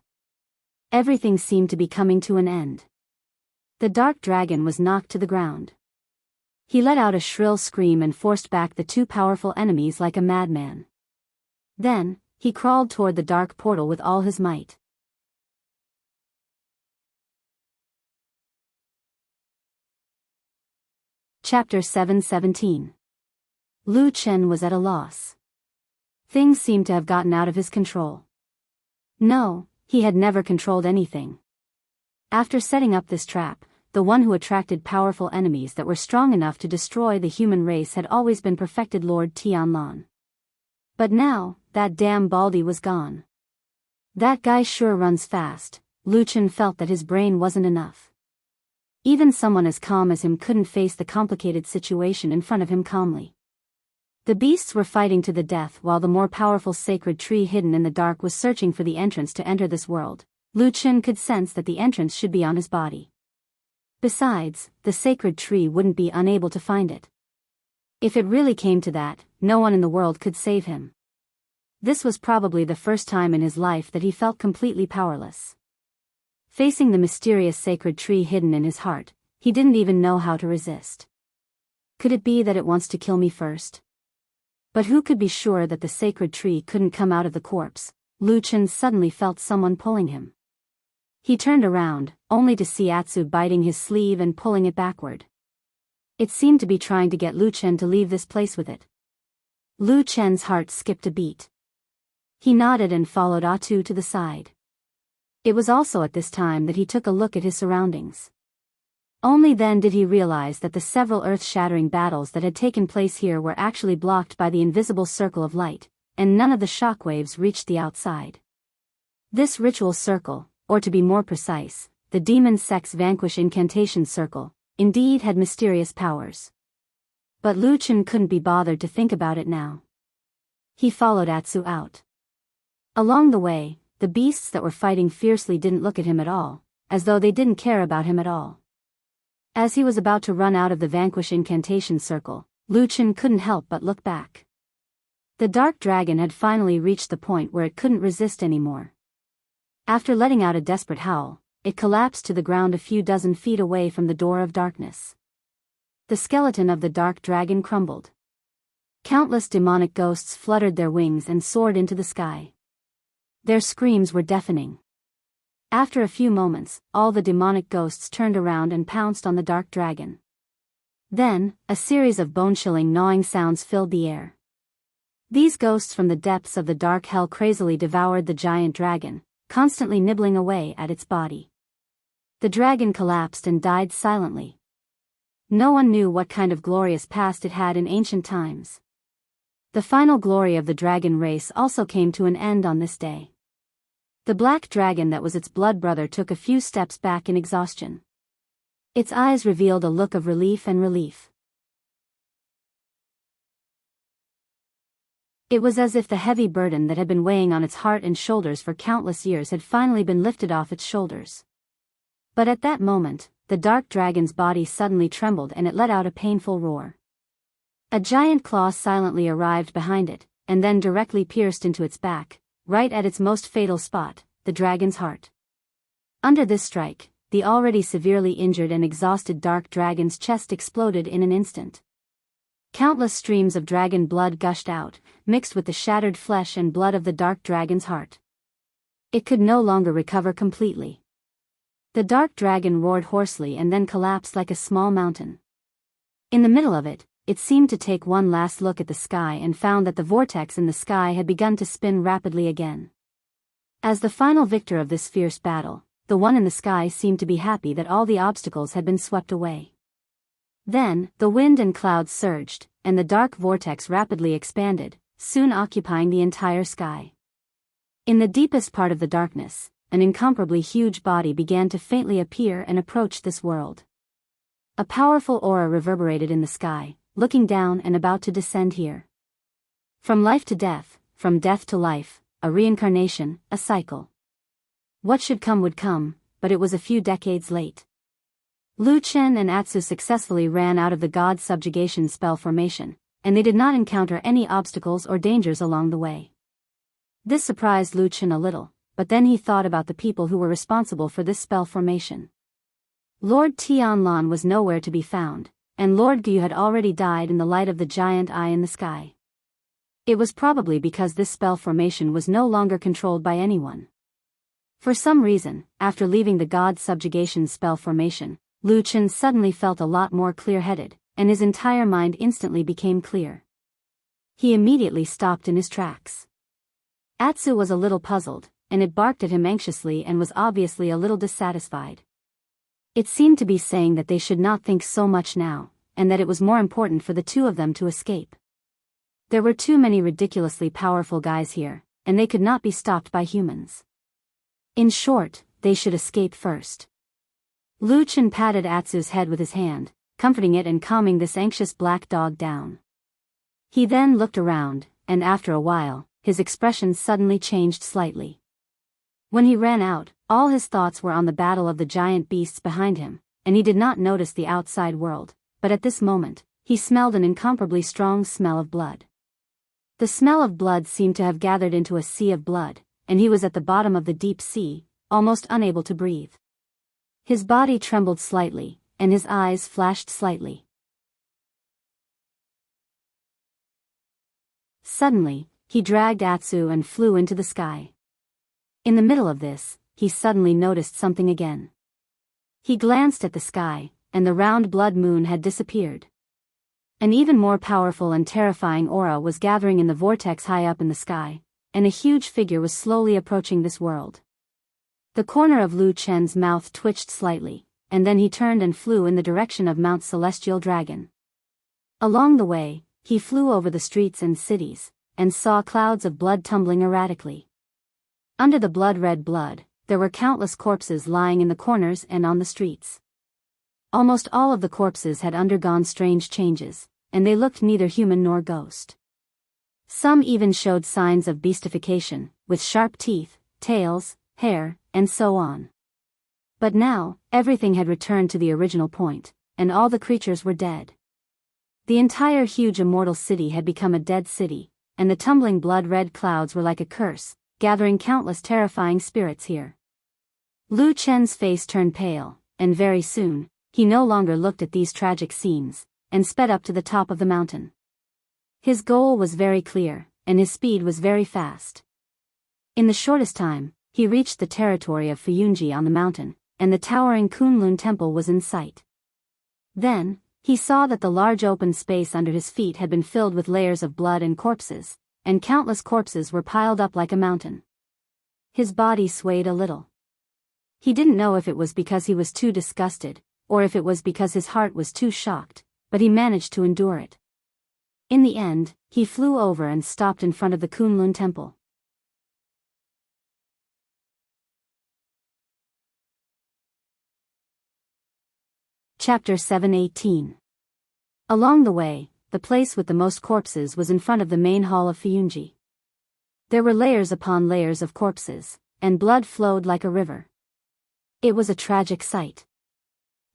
Everything seemed to be coming to an end. The dark dragon was knocked to the ground. He let out a shrill scream and forced back the two powerful enemies like a madman. Then, he crawled toward the dark portal with all his might. Chapter 7:17. Lu Chen was at a loss. Things seemed to have gotten out of his control. No, he had never controlled anything. After setting up this trap, the one who attracted powerful enemies that were strong enough to destroy the human race had always been perfected Lord Tianlan. But now, that damn Baldy was gone. That guy sure runs fast. Lu Chen felt that his brain wasn't enough. Even someone as calm as him couldn't face the complicated situation in front of him calmly. The beasts were fighting to the death while the more powerful sacred tree hidden in the dark was searching for the entrance to enter this world. Lu Chen could sense that the entrance should be on his body. Besides, the sacred tree wouldn't be unable to find it. If it really came to that, no one in the world could save him. This was probably the first time in his life that he felt completely powerless. Facing the mysterious sacred tree hidden in his heart, he didn't even know how to resist. Could it be that it wants to kill me first? But who could be sure that the sacred tree couldn't come out of the corpse? Lu Chen suddenly felt someone pulling him. He turned around, only to see Atsu biting his sleeve and pulling it backward. It seemed to be trying to get Lu Chen to leave this place with it. Lu Chen's heart skipped a beat. He nodded and followed Atsu to the side. It was also at this time that he took a look at his surroundings. Only then did he realize that the several earth-shattering battles that had taken place here were actually blocked by the invisible circle of light, and none of the shockwaves reached the outside. This ritual circle, or to be more precise, the demon sex vanquish incantation circle, indeed had mysterious powers. But Lu Chen couldn't be bothered to think about it now. He followed Atsu out. Along the way, the beasts that were fighting fiercely didn't look at him at all, as though they didn't care about him at all. As he was about to run out of the vanquish incantation circle, Lu Chen couldn't help but look back. The dark dragon had finally reached the point where it couldn't resist anymore. After letting out a desperate howl, it collapsed to the ground a few dozen feet away from the door of darkness. The skeleton of the dark dragon crumbled. Countless demonic ghosts fluttered their wings and soared into the sky. Their screams were deafening. After a few moments, all the demonic ghosts turned around and pounced on the dark dragon. Then, a series of bone-chilling gnawing sounds filled the air. These ghosts from the depths of the dark hell crazily devoured the giant dragon, constantly nibbling away at its body. The dragon collapsed and died silently. No one knew what kind of glorious past it had in ancient times. The final glory of the dragon race also came to an end on this day. The black dragon that was its blood brother took a few steps back in exhaustion. Its eyes revealed a look of relief and relief. It was as if the heavy burden that had been weighing on its heart and shoulders for countless years had finally been lifted off its shoulders. But at that moment, the dark dragon's body suddenly trembled and it let out a painful roar. A giant claw silently arrived behind it, and then directly pierced into its back, right at its most fatal spot, the dragon's heart. Under this strike, the already severely injured and exhausted dark dragon's chest exploded in an instant. Countless streams of dragon blood gushed out, mixed with the shattered flesh and blood of the dark dragon's heart. It could no longer recover completely. The dark dragon roared hoarsely and then collapsed like a small mountain. In the middle of it, it seemed to take one last look at the sky and found that the vortex in the sky had begun to spin rapidly again. As the final victor of this fierce battle, the one in the sky seemed to be happy that all the obstacles had been swept away. Then, the wind and clouds surged, and the dark vortex rapidly expanded, soon occupying the entire sky. In the deepest part of the darkness, an incomparably huge body began to faintly appear and approach this world. A powerful aura reverberated in the sky, looking down and about to descend here. From life to death, from death to life, a reincarnation, a cycle. What should come would come, but it was a few decades late. Lu Chen and Atsu successfully ran out of the god subjugation spell formation, and they did not encounter any obstacles or dangers along the way. This surprised Lu Chen a little, but then he thought about the people who were responsible for this spell formation. Lord Tianlan was nowhere to be found, and Lord Gu had already died in the light of the giant eye in the sky. It was probably because this spell formation was no longer controlled by anyone. For some reason, after leaving the god subjugation spell formation, Lu Chen suddenly felt a lot more clear-headed, and his entire mind instantly became clear. He immediately stopped in his tracks. Atsu was a little puzzled, and it barked at him anxiously and was obviously a little dissatisfied. It seemed to be saying that they should not think so much now, and that it was more important for the two of them to escape. There were too many ridiculously powerful guys here, and they could not be stopped by humans. In short, they should escape first. Lu Chen patted Atsu's head with his hand, comforting it and calming this anxious black dog down. He then looked around, and after a while, his expression suddenly changed slightly. When he ran out, all his thoughts were on the battle of the giant beasts behind him, and he did not notice the outside world, but at this moment, he smelled an incomparably strong smell of blood. The smell of blood seemed to have gathered into a sea of blood, and he was at the bottom of the deep sea, almost unable to breathe. His body trembled slightly, and his eyes flashed slightly. Suddenly, he dragged Atsu and flew into the sky. In the middle of this, he suddenly noticed something again. He glanced at the sky, and the round blood moon had disappeared. An even more powerful and terrifying aura was gathering in the vortex high up in the sky, and a huge figure was slowly approaching this world. The corner of Lu Chen's mouth twitched slightly, and then he turned and flew in the direction of Mount Celestial Dragon. Along the way, he flew over the streets and cities, and saw clouds of blood tumbling erratically. Under the blood-red blood, there were countless corpses lying in the corners and on the streets. Almost all of the corpses had undergone strange changes, and they looked neither human nor ghost. Some even showed signs of beastification, with sharp teeth, tails, hair, and so on. But now, everything had returned to the original point, and all the creatures were dead. The entire huge immortal city had become a dead city, and the tumbling blood-red clouds were like a curse, gathering countless terrifying spirits here. Lu Chen's face turned pale, and very soon, he no longer looked at these tragic scenes, and sped up to the top of the mountain. His goal was very clear, and his speed was very fast. In the shortest time, he reached the territory of Fuyunji on the mountain, and the towering Kunlun temple was in sight. Then, he saw that the large open space under his feet had been filled with layers of blood and corpses, and countless corpses were piled up like a mountain. His body swayed a little. He didn't know if it was because he was too disgusted, or if it was because his heart was too shocked, but he managed to endure it. In the end, he flew over and stopped in front of the Kunlun temple. Chapter 718. Along the way, the place with the most corpses was in front of the main hall of Fuyunji. There were layers upon layers of corpses, and blood flowed like a river. It was a tragic sight.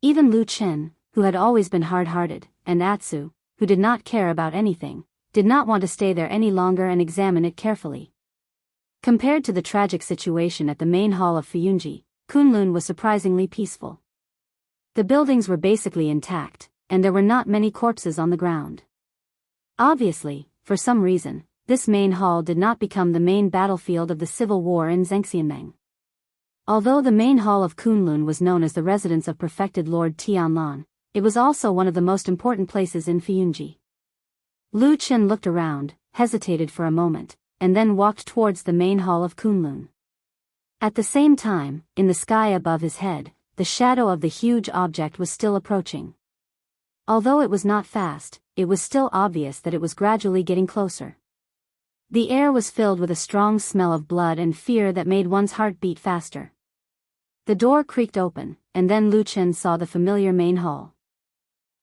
Even Lu Chen, who had always been hard-hearted, and Atsu, who did not care about anything, did not want to stay there any longer and examine it carefully. Compared to the tragic situation at the main hall of Fuyunji, Kunlun was surprisingly peaceful. The buildings were basically intact, and there were not many corpses on the ground. Obviously, for some reason, this main hall did not become the main battlefield of the civil war in Zhengxianmeng. Although the main hall of Kunlun was known as the residence of perfected Lord Tianlan, it was also one of the most important places in Fuyunji. Lu Chen looked around, hesitated for a moment, and then walked towards the main hall of Kunlun. At the same time, in the sky above his head, the shadow of the huge object was still approaching. Although it was not fast, it was still obvious that it was gradually getting closer. The air was filled with a strong smell of blood and fear that made one's heart beat faster. The door creaked open, and then Lu Chen saw the familiar main hall.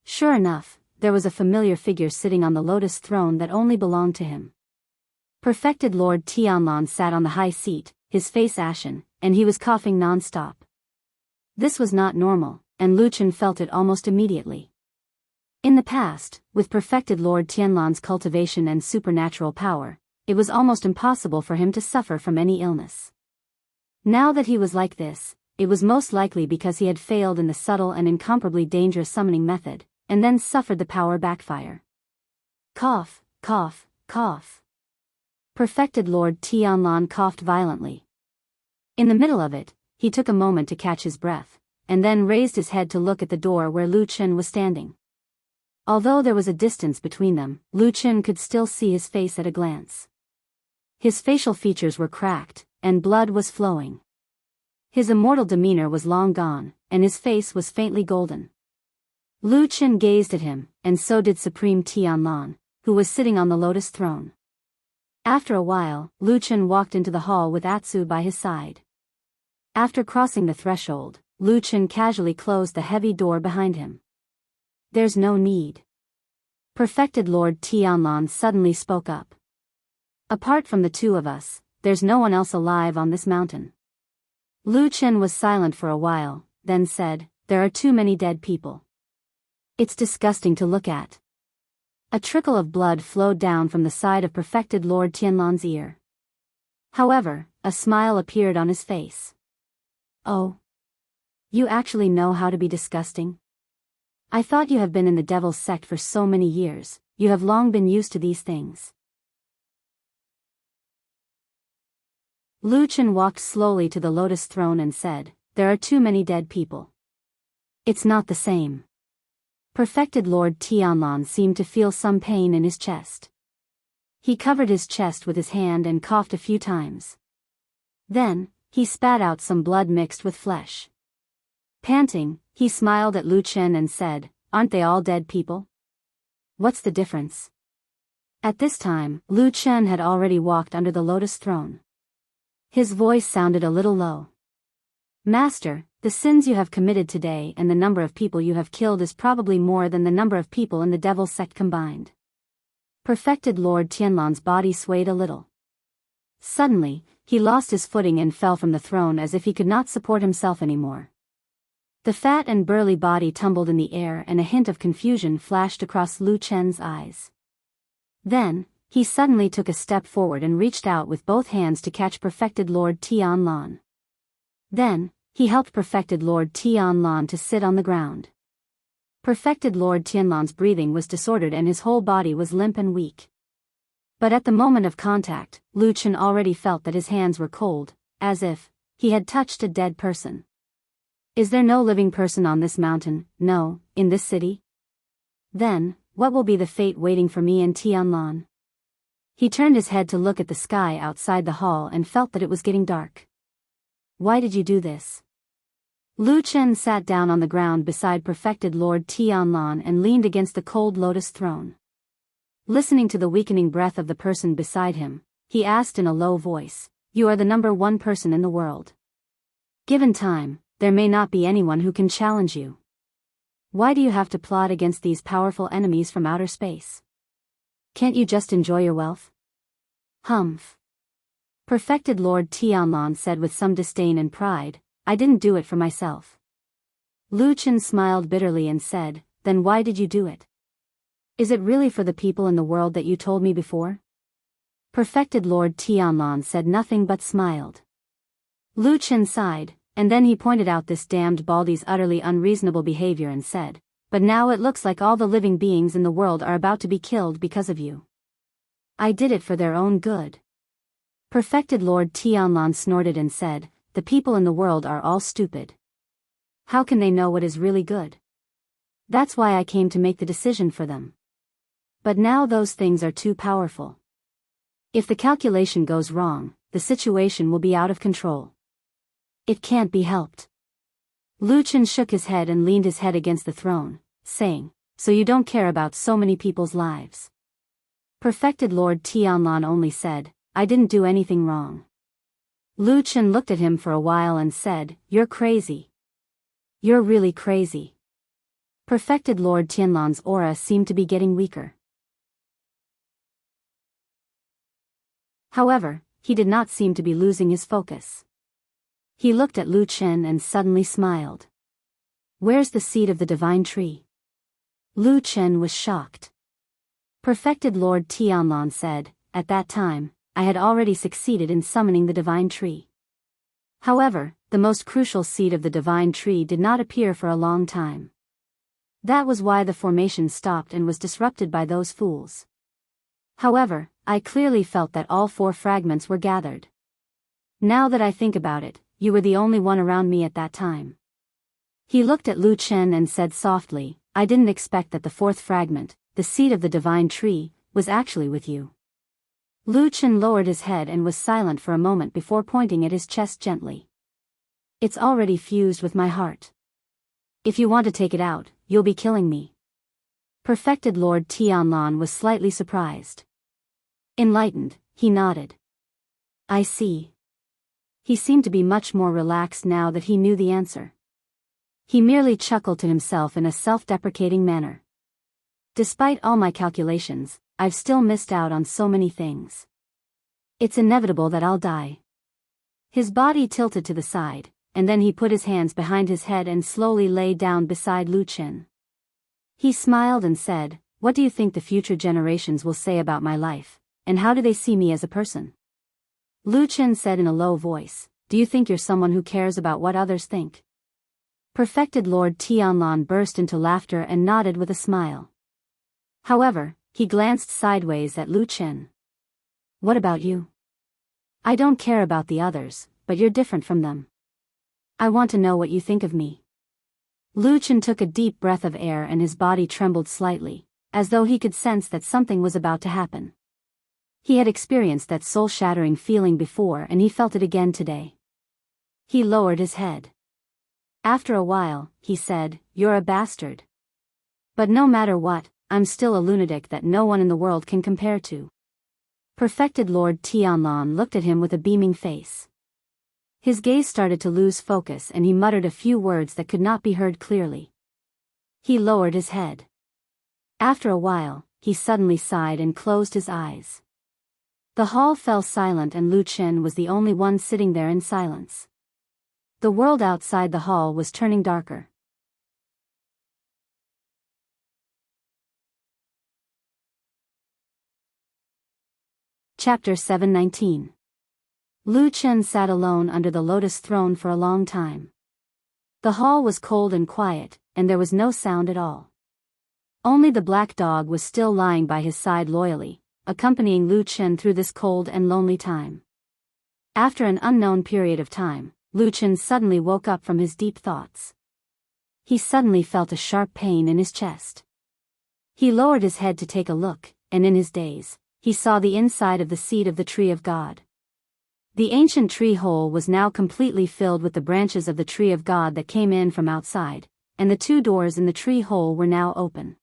Sure enough, there was a familiar figure sitting on the lotus throne that only belonged to him. Perfected Lord Tianlan sat on the high seat, his face ashen, and he was coughing non-stop. This was not normal, and Lu Chen felt it almost immediately. In the past, with perfected Lord Tianlan's cultivation and supernatural power, it was almost impossible for him to suffer from any illness. Now that he was like this, it was most likely because he had failed in the subtle and incomparably dangerous summoning method, and then suffered the power backfire. Cough, cough, cough. Perfected Lord Tianlan coughed violently. In the middle of it, he took a moment to catch his breath, and then raised his head to look at the door where Lu Chen was standing. Although there was a distance between them, Lu Chen could still see his face at a glance. His facial features were cracked, and blood was flowing. His immortal demeanor was long gone, and his face was faintly golden. Lu Chen gazed at him, and so did Supreme Tianlan, who was sitting on the lotus throne. After a while, Lu Chen walked into the hall with Atsu by his side. After crossing the threshold, Lu Chen casually closed the heavy door behind him. There's no need. Perfected Lord Tianlan suddenly spoke up. Apart from the two of us, there's no one else alive on this mountain. Lu Chen was silent for a while, then said, there are too many dead people. It's disgusting to look at. A trickle of blood flowed down from the side of perfected Lord Tianlan's ear. However, a smile appeared on his face. Oh. You actually know how to be disgusting? I thought you have been in the devil's sect for so many years, you have long been used to these things. Lu Chen walked slowly to the lotus throne and said, there are too many dead people. It's not the same. Perfected Lord Tianlan seemed to feel some pain in his chest. He covered his chest with his hand and coughed a few times. Then, he spat out some blood mixed with flesh. Panting, he smiled at Lu Chen and said, aren't they all dead people? What's the difference? At this time, Lu Chen had already walked under the lotus throne. His voice sounded a little low. Master, the sins you have committed today and the number of people you have killed is probably more than the number of people in the Devil's sect combined. Perfected Lord Tianlan's body swayed a little. Suddenly, he lost his footing and fell from the throne as if he could not support himself anymore. The fat and burly body tumbled in the air and a hint of confusion flashed across Lu Chen's eyes. Then, he suddenly took a step forward and reached out with both hands to catch Perfected Lord Tianlan. Then, he helped Perfected Lord Tianlan to sit on the ground. Perfected Lord Tianlan's breathing was disordered and his whole body was limp and weak. But at the moment of contact, Lu Chen already felt that his hands were cold, as if he had touched a dead person. Is there no living person on this mountain, no, in this city? Then, what will be the fate waiting for me and Tianlan? He turned his head to look at the sky outside the hall and felt that it was getting dark. Why did you do this? Lu Chen sat down on the ground beside Perfected Lord Tianlan and leaned against the cold lotus throne. Listening to the weakening breath of the person beside him, he asked in a low voice, "You are the number one person in the world. Given time, there may not be anyone who can challenge you. Why do you have to plot against these powerful enemies from outer space? Can't you just enjoy your wealth?" Humph. Perfected Lord Tianlan said with some disdain and pride, "I didn't do it for myself." Lu Chen smiled bitterly and said, "Then why did you do it? Is it really for the people in the world that you told me before?" Perfected Lord Tianlan said nothing but smiled. Lu Chen sighed, and then he pointed out this damned Baldy's utterly unreasonable behavior and said, "But now it looks like all the living beings in the world are about to be killed because of you. I did it for their own good." Perfected Lord Tianlan snorted and said, "The people in the world are all stupid. How can they know what is really good? That's why I came to make the decision for them. But now those things are too powerful. If the calculation goes wrong, the situation will be out of control. It can't be helped." Lu Chen shook his head and leaned his head against the throne, saying, "So you don't care about so many people's lives?" Perfected Lord Tianlan only said, "I didn't do anything wrong." Lu Chen looked at him for a while and said, "You're crazy. You're really crazy." Perfected Lord Tianlan's aura seemed to be getting weaker. However, he did not seem to be losing his focus. He looked at Lu Chen and suddenly smiled. "Where's the seed of the divine tree?" Lu Chen was shocked. Perfected Lord Tianlan said, "At that time, I had already succeeded in summoning the divine tree. However, the most crucial seed of the divine tree did not appear for a long time. That was why the formation stopped and was disrupted by those fools. However, I clearly felt that all 4 fragments were gathered. Now that I think about it, you were the only one around me at that time." He looked at Lu Chen and said softly, "I didn't expect that the 4th fragment, the seed of the divine tree, was actually with you." Lu Chen lowered his head and was silent for a moment before pointing at his chest gently. "It's already fused with my heart. If you want to take it out, you'll be killing me." Perfected Lord Tianlan was slightly surprised. Enlightened, he nodded. "I see." He seemed to be much more relaxed now that he knew the answer. He merely chuckled to himself in a self-deprecating manner. "Despite all my calculations, I've still missed out on so many things. It's inevitable that I'll die." His body tilted to the side, and then he put his hands behind his head and slowly lay down beside Lu Chen. He smiled and said, "What do you think the future generations will say about my life, and how do they see me as a person?" Lu Chen said in a low voice, "Do you think you're someone who cares about what others think?" Perfected Lord Tianlan burst into laughter and nodded with a smile. However, he glanced sideways at Lu Chen. "What about you? I don't care about the others, but you're different from them. I want to know what you think of me." Lu Chen took a deep breath of air and his body trembled slightly, as though he could sense that something was about to happen. He had experienced that soul-shattering feeling before and he felt it again today. He lowered his head. After a while, he said, "You're a bastard. But no matter what, I'm still a lunatic that no one in the world can compare to." Perfected Lord Tianlan looked at him with a beaming face. His gaze started to lose focus and he muttered a few words that could not be heard clearly. He lowered his head. After a while, he suddenly sighed and closed his eyes. The hall fell silent and Lu Chen was the only one sitting there in silence. The world outside the hall was turning darker. Chapter 719. Lu Chen sat alone under the lotus throne for a long time. The hall was cold and quiet, and there was no sound at all. Only the black dog was still lying by his side loyally, accompanying Lu Chen through this cold and lonely time. After an unknown period of time, Lu Chen suddenly woke up from his deep thoughts. He suddenly felt a sharp pain in his chest. He lowered his head to take a look, and in his daze, he saw the inside of the seed of the tree of God. The ancient tree hole was now completely filled with the branches of the tree of God that came in from outside, and the two doors in the tree hole were now open.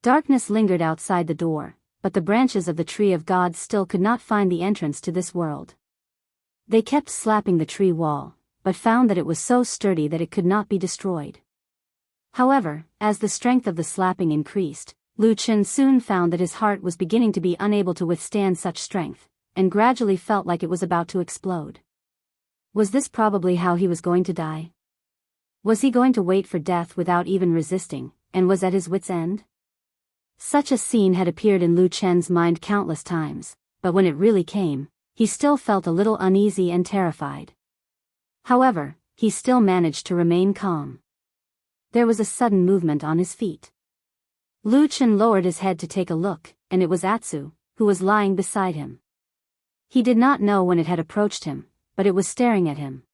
Darkness lingered outside the door, but the branches of the tree of God still could not find the entrance to this world. They kept slapping the tree wall, but found that it was so sturdy that it could not be destroyed. However, as the strength of the slapping increased, Lu Chen soon found that his heart was beginning to be unable to withstand such strength, and gradually felt like it was about to explode. Was this probably how he was going to die? Was he going to wait for death without even resisting, and was at his wit's end? Such a scene had appeared in Lu Chen's mind countless times, but when it really came, he still felt a little uneasy and terrified. However, he still managed to remain calm. There was a sudden movement on his feet. Lu Chen lowered his head to take a look, and it was Atsu, who was lying beside him. He did not know when it had approached him, but it was staring at him.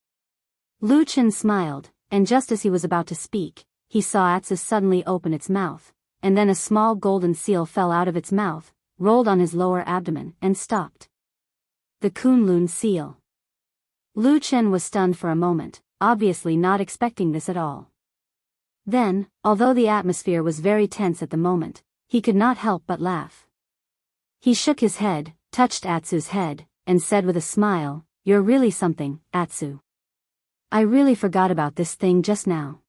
Lu Chen smiled, and just as he was about to speak, he saw Atsu suddenly open its mouth, and then a small golden seal fell out of its mouth, rolled on his lower abdomen, and stopped. The Kunlun seal. Lu Chen was stunned for a moment, obviously not expecting this at all. Then, although the atmosphere was very tense at the moment, he could not help but laugh. He shook his head, touched Atsu's head, and said with a smile, "You're really something, Atsu. I really forgot about this thing just now."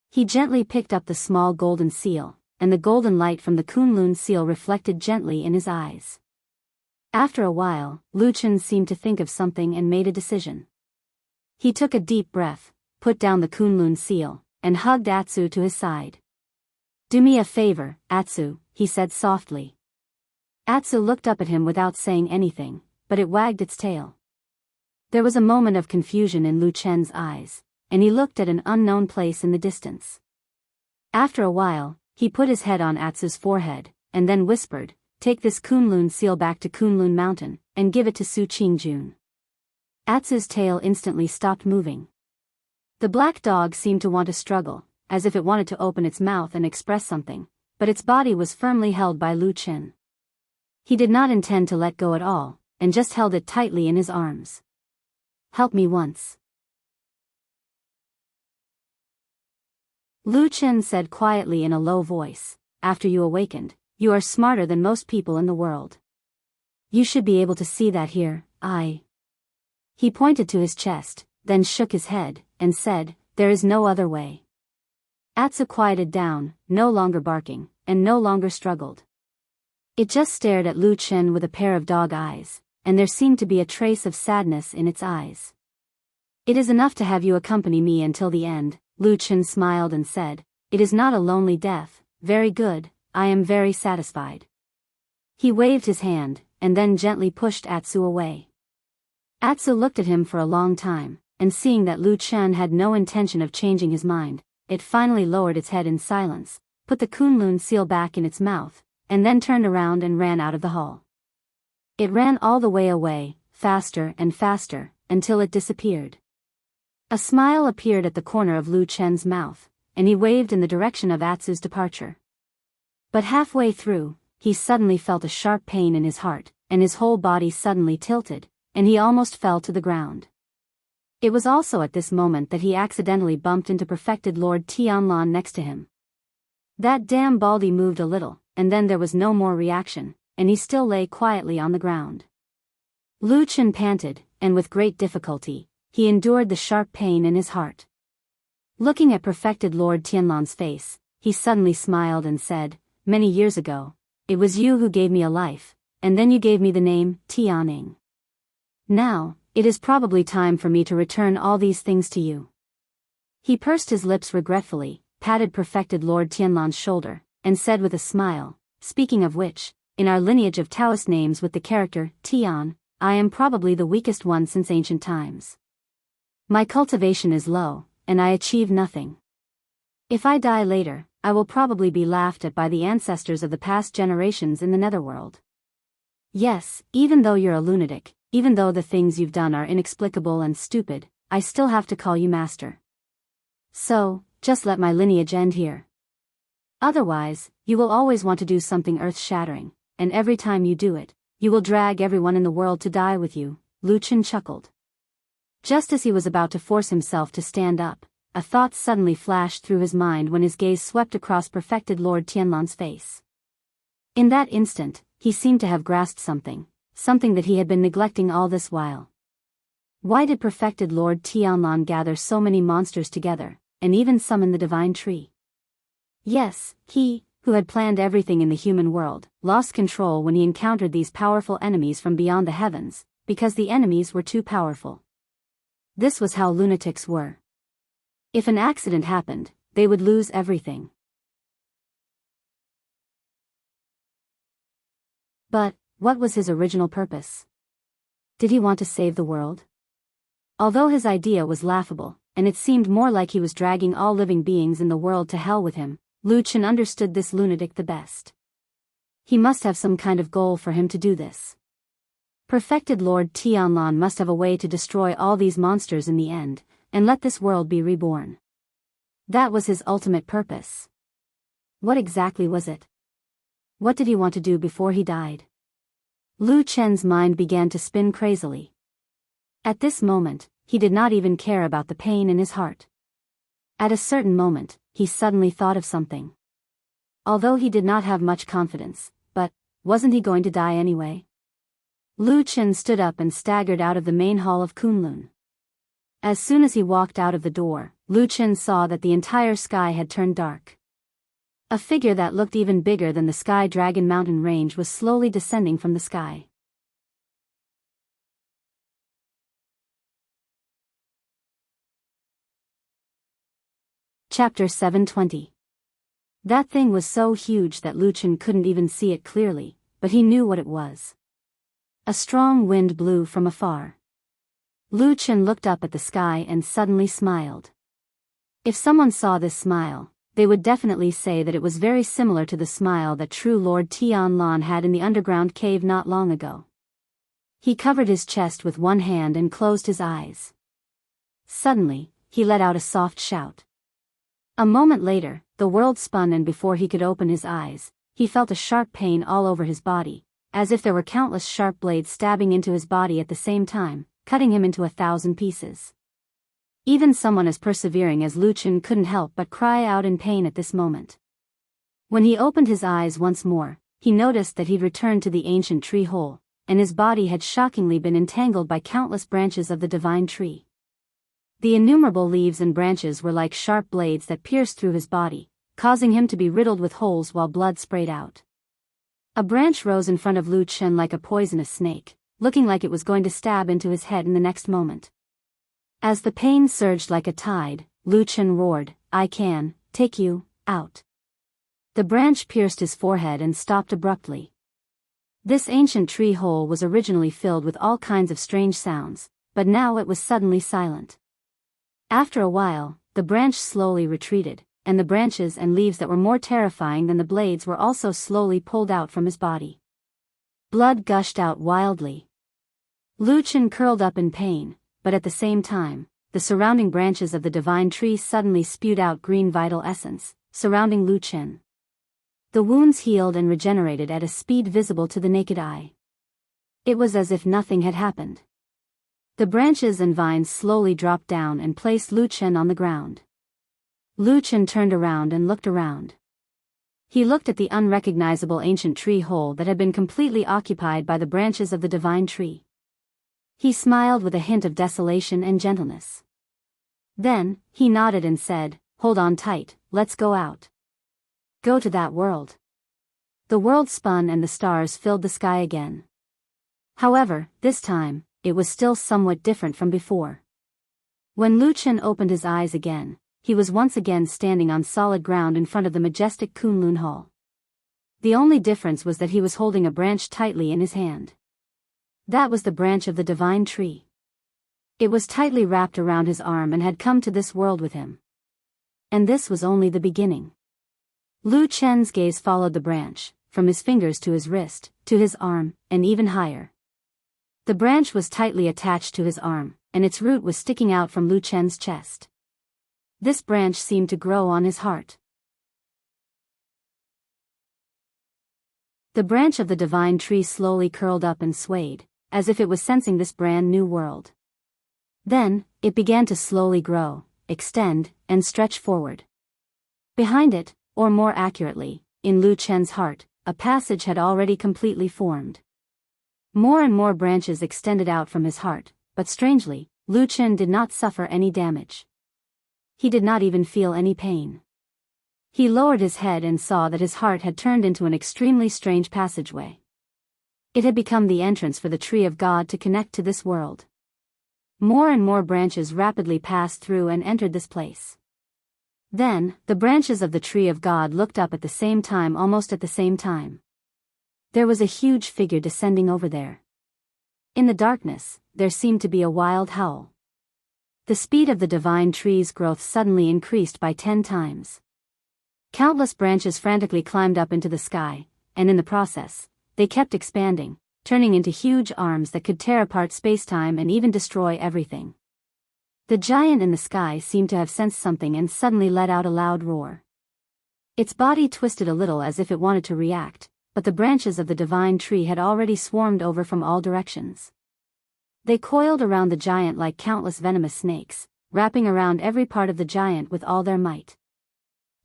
He gently picked up the small golden seal, and the golden light from the Kunlun seal reflected gently in his eyes. After a while, Lu Chen seemed to think of something and made a decision. He took a deep breath, put down the Kunlun seal, and hugged Atsu to his side. "Do me a favor, Atsu," he said softly. Atsu looked up at him without saying anything, but it wagged its tail. There was a moment of confusion in Lu Chen's eyes, and he looked at an unknown place in the distance. After a while, he put his head on Atsu's forehead, and then whispered, "Take this Kunlun seal back to Kunlun Mountain, and give it to Su Qingjun." Atsu's tail instantly stopped moving. The black dog seemed to want to struggle, as if it wanted to open its mouth and express something, but its body was firmly held by Lu Chen. He did not intend to let go at all, and just held it tightly in his arms. "Help me once," Lu Chen said quietly in a low voice. "After you awakened, you are smarter than most people in the world. You should be able to see that here, He pointed to his chest, then shook his head, and said, "There is no other way." Atsu quieted down, no longer barking, and no longer struggled. It just stared at Lu Chen with a pair of dog eyes, and there seemed to be a trace of sadness in its eyes. "It is enough to have you accompany me until the end," Lu Chen smiled and said. "It is not a lonely death. Very good, I am very satisfied." He waved his hand, and then gently pushed Atsu away. Atsu looked at him for a long time, and seeing that Lu Chen had no intention of changing his mind, it finally lowered its head in silence, put the Kunlun seal back in its mouth, and then turned around and ran out of the hall. It ran all the way away, faster and faster, until it disappeared. A smile appeared at the corner of Lu Chen's mouth, and he waved in the direction of Atsu's departure. But halfway through, he suddenly felt a sharp pain in his heart, and his whole body suddenly tilted, and he almost fell to the ground. It was also at this moment that he accidentally bumped into perfected Lord Tianlan next to him. That damn Baldy moved a little, and then there was no more reaction, and he still lay quietly on the ground. Lu Chen panted, and with great difficulty, he endured the sharp pain in his heart. Looking at perfected Lord Tianlan's face, he suddenly smiled and said, "Many years ago, it was you who gave me a life, and then you gave me the name, Tianning. Now, it is probably time for me to return all these things to you." He pursed his lips regretfully, patted perfected Lord Tianlan's shoulder, and said with a smile, "Speaking of which, in our lineage of Taoist names with the character, Tian, I am probably the weakest one since ancient times. My cultivation is low, and I achieve nothing. If I die later, I will probably be laughed at by the ancestors of the past generations in the netherworld. Yes, even though you're a lunatic, even though the things you've done are inexplicable and stupid, I still have to call you master. So, just let my lineage end here. Otherwise, you will always want to do something earth-shattering, and every time you do it, you will drag everyone in the world to die with you." Lu Chen chuckled. Just as he was about to force himself to stand up, a thought suddenly flashed through his mind when his gaze swept across perfected Lord Tianlan's face. In that instant, he seemed to have grasped something that he had been neglecting all this while. Why did perfected Lord Tianlan gather so many monsters together, and even summon the divine tree? Yes, he, who had planned everything in the human world, lost control when he encountered these powerful enemies from beyond the heavens, because the enemies were too powerful. This was how lunatics were. If an accident happened, they would lose everything. But, what was his original purpose? Did he want to save the world? Although his idea was laughable, and it seemed more like he was dragging all living beings in the world to hell with him, Lu Chen understood this lunatic the best. He must have some kind of goal for him to do this. Perfected Lord Tianlan must have a way to destroy all these monsters in the end, and let this world be reborn. That was his ultimate purpose. What exactly was it? What did he want to do before he died? Lu Chen's mind began to spin crazily. At this moment, he did not even care about the pain in his heart. At a certain moment, he suddenly thought of something. Although he did not have much confidence, but, wasn't he going to die anyway? Lu Chen stood up and staggered out of the main hall of Kunlun. As soon as he walked out of the door, Lu Chen saw that the entire sky had turned dark. A figure that looked even bigger than the Sky Dragon mountain range was slowly descending from the sky. Chapter 720. That thing was so huge that Lu Chen couldn't even see it clearly, but he knew what it was. A strong wind blew from afar. Lu Chen looked up at the sky and suddenly smiled. If someone saw this smile, they would definitely say that it was very similar to the smile that true Lord Tianlan had in the underground cave not long ago. He covered his chest with one hand and closed his eyes. Suddenly, he let out a soft shout. A moment later, the world spun, and before he could open his eyes, he felt a sharp pain all over his body, as if there were countless sharp blades stabbing into his body at the same time, cutting him into 1,000 pieces. Even someone as persevering as Lu Chen couldn't help but cry out in pain at this moment. When he opened his eyes once more, he noticed that he'd returned to the ancient tree hole, and his body had shockingly been entangled by countless branches of the divine tree. The innumerable leaves and branches were like sharp blades that pierced through his body, causing him to be riddled with holes while blood sprayed out. A branch rose in front of Lu Chen like a poisonous snake, looking like it was going to stab into his head in the next moment. As the pain surged like a tide, Lu Chen roared, "I can take you out." The branch pierced his forehead and stopped abruptly. This ancient tree hole was originally filled with all kinds of strange sounds, but now it was suddenly silent. After a while, the branch slowly retreated, and the branches and leaves that were more terrifying than the blades were also slowly pulled out from his body. Blood gushed out wildly. Lu Chen curled up in pain, but at the same time, the surrounding branches of the divine tree suddenly spewed out green vital essence, surrounding Lu Chen. The wounds healed and regenerated at a speed visible to the naked eye. It was as if nothing had happened. The branches and vines slowly dropped down and placed Lu Chen on the ground. Lu Chen turned around and looked around. He looked at the unrecognizable ancient tree hole that had been completely occupied by the branches of the divine tree. He smiled with a hint of desolation and gentleness. Then, he nodded and said, "Hold on tight, let's go out. Go to that world." The world spun and the stars filled the sky again. However, this time, it was still somewhat different from before. When Lu Chen opened his eyes again, he was once again standing on solid ground in front of the majestic Kunlun Hall. The only difference was that he was holding a branch tightly in his hand. That was the branch of the divine tree. It was tightly wrapped around his arm and had come to this world with him. And this was only the beginning. Lu Chen's gaze followed the branch, from his fingers to his wrist, to his arm, and even higher. The branch was tightly attached to his arm, and its root was sticking out from Lu Chen's chest. This branch seemed to grow on his heart. The branch of the divine tree slowly curled up and swayed, as if it was sensing this brand new world. Then, it began to slowly grow, extend, and stretch forward. Behind it, or more accurately, in Lu Chen's heart, a passage had already completely formed. More and more branches extended out from his heart, but strangely, Lu Chen did not suffer any damage. He did not even feel any pain. He lowered his head and saw that his heart had turned into an extremely strange passageway. It had become the entrance for the tree of God to connect to this world. More and more branches rapidly passed through and entered this place. Then, the branches of the tree of God looked up at the same time, almost at the same time. There was a huge figure descending over there. In the darkness, there seemed to be a wild howl. The speed of the divine tree's growth suddenly increased by 10 times. Countless branches frantically climbed up into the sky, and in the process, they kept expanding, turning into huge arms that could tear apart space-time and even destroy everything. The giant in the sky seemed to have sensed something and suddenly let out a loud roar. Its body twisted a little as if it wanted to react, but the branches of the divine tree had already swarmed over from all directions. They coiled around the giant like countless venomous snakes, wrapping around every part of the giant with all their might.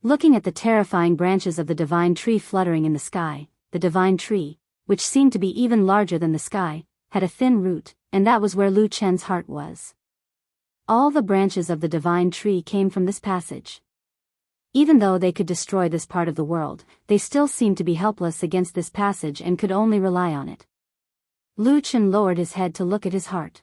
Looking at the terrifying branches of the divine tree fluttering in the sky, the divine tree, which seemed to be even larger than the sky, had a thin root, and that was where Lu Chen's heart was. All the branches of the divine tree came from this passage. Even though they could destroy this part of the world, they still seemed to be helpless against this passage and could only rely on it. Lu Chen lowered his head to look at his heart.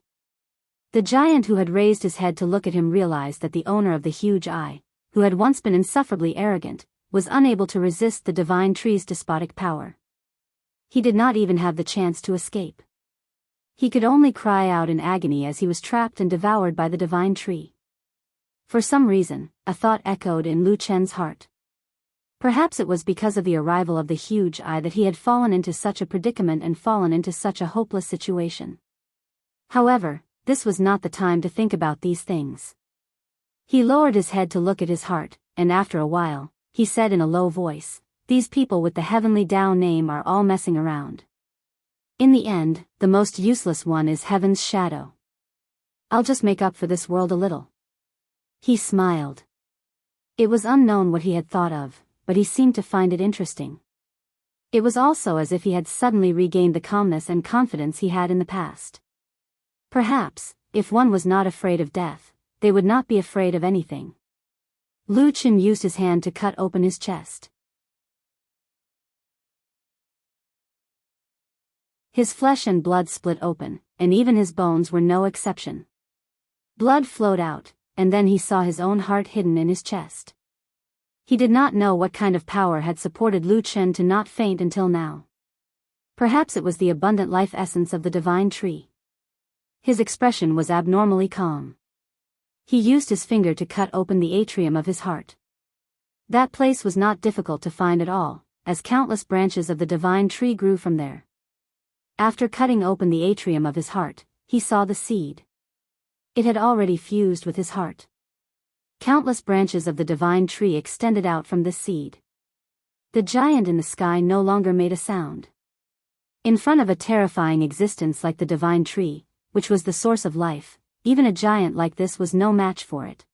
The giant who had raised his head to look at him realized that the owner of the huge eye, who had once been insufferably arrogant, was unable to resist the divine tree's despotic power. He did not even have the chance to escape. He could only cry out in agony as he was trapped and devoured by the divine tree. For some reason, a thought echoed in Lu Chen's heart. Perhaps it was because of the arrival of the huge eye that he had fallen into such a predicament and fallen into such a hopeless situation. However, this was not the time to think about these things. He lowered his head to look at his heart, and after a while, he said in a low voice, "These people with the heavenly Tao name are all messing around. In the end, the most useless one is heaven's shadow. I'll just make up for this world a little." He smiled. It was unknown what he had thought of, but he seemed to find it interesting. It was also as if he had suddenly regained the calmness and confidence he had in the past. Perhaps, if one was not afraid of death, they would not be afraid of anything. Lu Chen used his hand to cut open his chest. His flesh and blood split open, and even his bones were no exception. Blood flowed out, and then he saw his own heart hidden in his chest. He did not know what kind of power had supported Lu Chen to not faint until now. Perhaps it was the abundant life essence of the divine tree. His expression was abnormally calm. He used his finger to cut open the atrium of his heart. That place was not difficult to find at all, as countless branches of the divine tree grew from there. After cutting open the atrium of his heart, he saw the seed. It had already fused with his heart. Countless branches of the divine tree extended out from this seed. The giant in the sky no longer made a sound. In front of a terrifying existence like the divine tree, which was the source of life, even a giant like this was no match for it.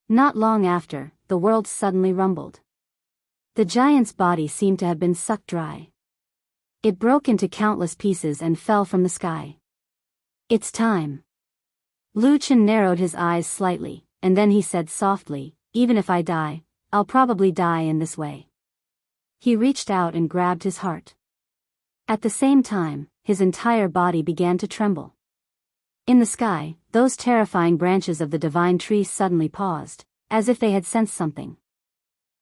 Not long after, the world suddenly rumbled. The giant's body seemed to have been sucked dry. It broke into countless pieces and fell from the sky. It's time. Lu Chen narrowed his eyes slightly, and then he said softly, even if I die, I'll probably die in this way. He reached out and grabbed his heart. At the same time, his entire body began to tremble. In the sky, those terrifying branches of the divine tree suddenly paused, as if they had sensed something.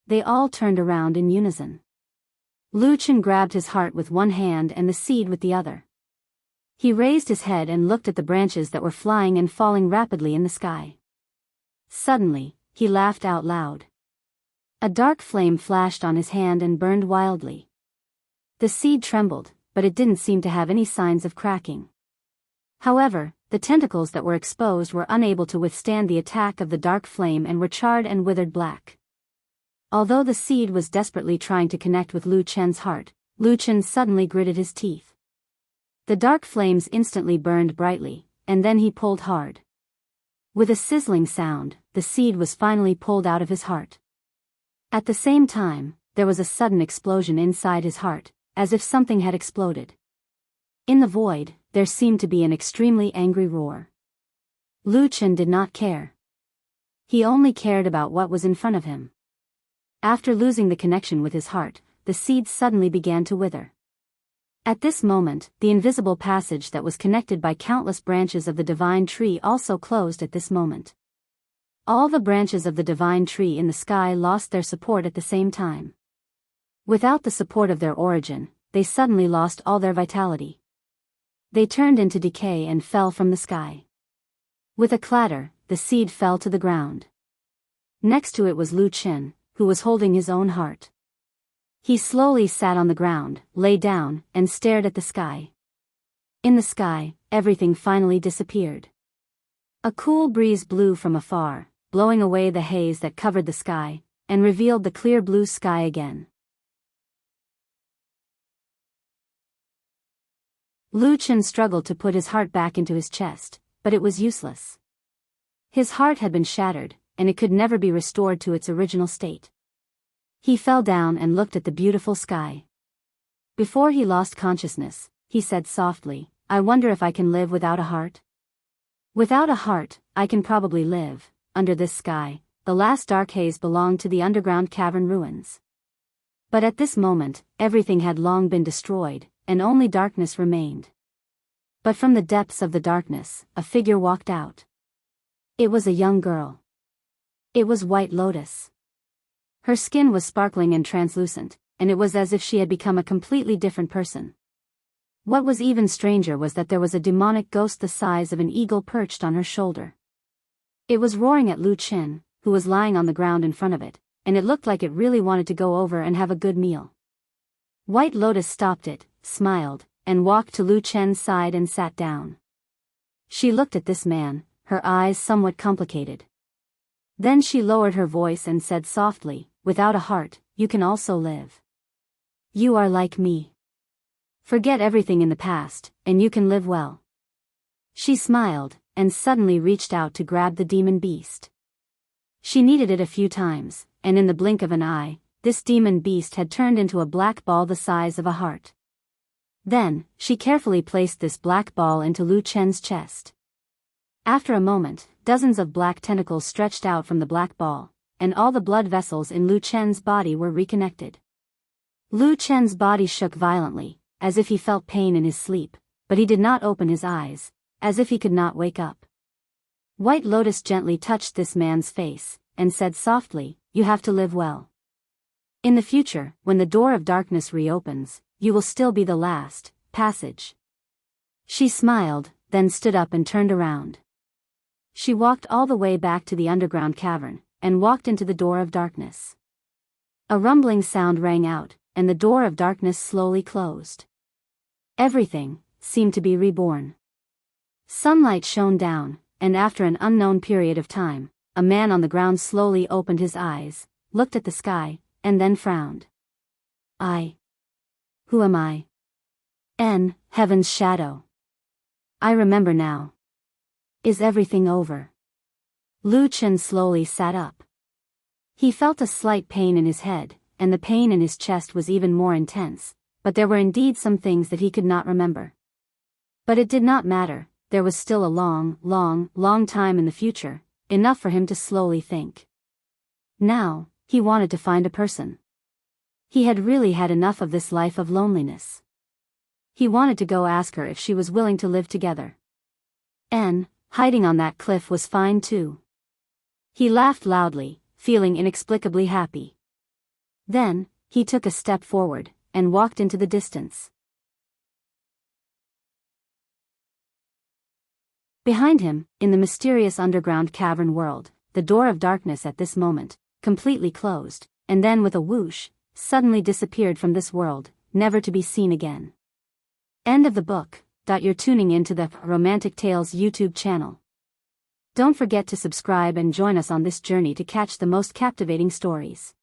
They all turned around in unison. Lu Chen grabbed his heart with one hand and the seed with the other. He raised his head and looked at the branches that were flying and falling rapidly in the sky. Suddenly, he laughed out loud. A dark flame flashed on his hand and burned wildly. The seed trembled, but it didn't seem to have any signs of cracking. However, the tentacles that were exposed were unable to withstand the attack of the dark flame and were charred and withered black. Although the seed was desperately trying to connect with Lu Chen's heart, Lu Chen suddenly gritted his teeth. The dark flames instantly burned brightly, and then he pulled hard. With a sizzling sound, the seed was finally pulled out of his heart. At the same time, there was a sudden explosion inside his heart, as if something had exploded. In the void, there seemed to be an extremely angry roar. Lu Chen did not care. He only cared about what was in front of him. After losing the connection with his heart, the seed suddenly began to wither. At this moment, the invisible passage that was connected by countless branches of the divine tree also closed at this moment. All the branches of the divine tree in the sky lost their support at the same time. Without the support of their origin, they suddenly lost all their vitality. They turned into decay and fell from the sky. With a clatter, the seed fell to the ground. Next to it was Lu Chen, who was holding his own heart. He slowly sat on the ground, lay down, and stared at the sky. In the sky, everything finally disappeared. A cool breeze blew from afar, blowing away the haze that covered the sky, and revealed the clear blue sky again. Lu Chen struggled to put his heart back into his chest, but it was useless. His heart had been shattered, and it could never be restored to its original state. He fell down and looked at the beautiful sky. Before he lost consciousness, he said softly, I wonder if I can live without a heart? Without a heart, I can probably live. Under this sky, the last dark haze belonged to the underground cavern ruins. But at this moment, everything had long been destroyed, and only darkness remained. But from the depths of the darkness, a figure walked out. It was a young girl. It was White Lotus. Her skin was sparkling and translucent, and it was as if she had become a completely different person. What was even stranger was that there was a demonic ghost the size of an eagle perched on her shoulder. It was roaring at Lu Chen, who was lying on the ground in front of it, and it looked like it really wanted to go over and have a good meal. White Lotus stopped it, smiled, and walked to Lu Chen's side and sat down. She looked at this man, her eyes somewhat complicated. Then she lowered her voice and said softly, without a heart, you can also live. You are like me. Forget everything in the past, and you can live well. She smiled, and suddenly reached out to grab the demon beast. She needed it a few times, and in the blink of an eye, this demon beast had turned into a black ball the size of a heart. Then, she carefully placed this black ball into Lu Chen's chest. After a moment, dozens of black tentacles stretched out from the black ball, and all the blood vessels in Lu Chen's body were reconnected. Lu Chen's body shook violently, as if he felt pain in his sleep, but he did not open his eyes, as if he could not wake up. White Lotus gently touched this man's face, and said softly, you have to live well. In the future, when the door of darkness reopens, you will still be the last passage. She smiled, then stood up and turned around. She walked all the way back to the underground cavern, and walked into the door of darkness. A rumbling sound rang out, and the door of darkness slowly closed. Everything seemed to be reborn. Sunlight shone down, and after an unknown period of time, a man on the ground slowly opened his eyes, looked at the sky, and then frowned. Who am I? Heaven's shadow. I remember now. Is everything over? Lu Chen slowly sat up. He felt a slight pain in his head, and the pain in his chest was even more intense, but there were indeed some things that he could not remember. But it did not matter, there was still a long time in the future, enough for him to slowly think. Now, he wanted to find a person. He had really had enough of this life of loneliness. He wanted to go ask her if she was willing to live together. And, hiding on that cliff was fine too. He laughed loudly, feeling inexplicably happy. Then, he took a step forward, and walked into the distance. Behind him, in the mysterious underground cavern world, the door of darkness at this moment, completely closed, and then with a whoosh, suddenly disappeared from this world, never to be seen again. End of the book. You're tuning into the Romantic Tales YouTube channel. Don't forget to subscribe and join us on this journey to catch the most captivating stories.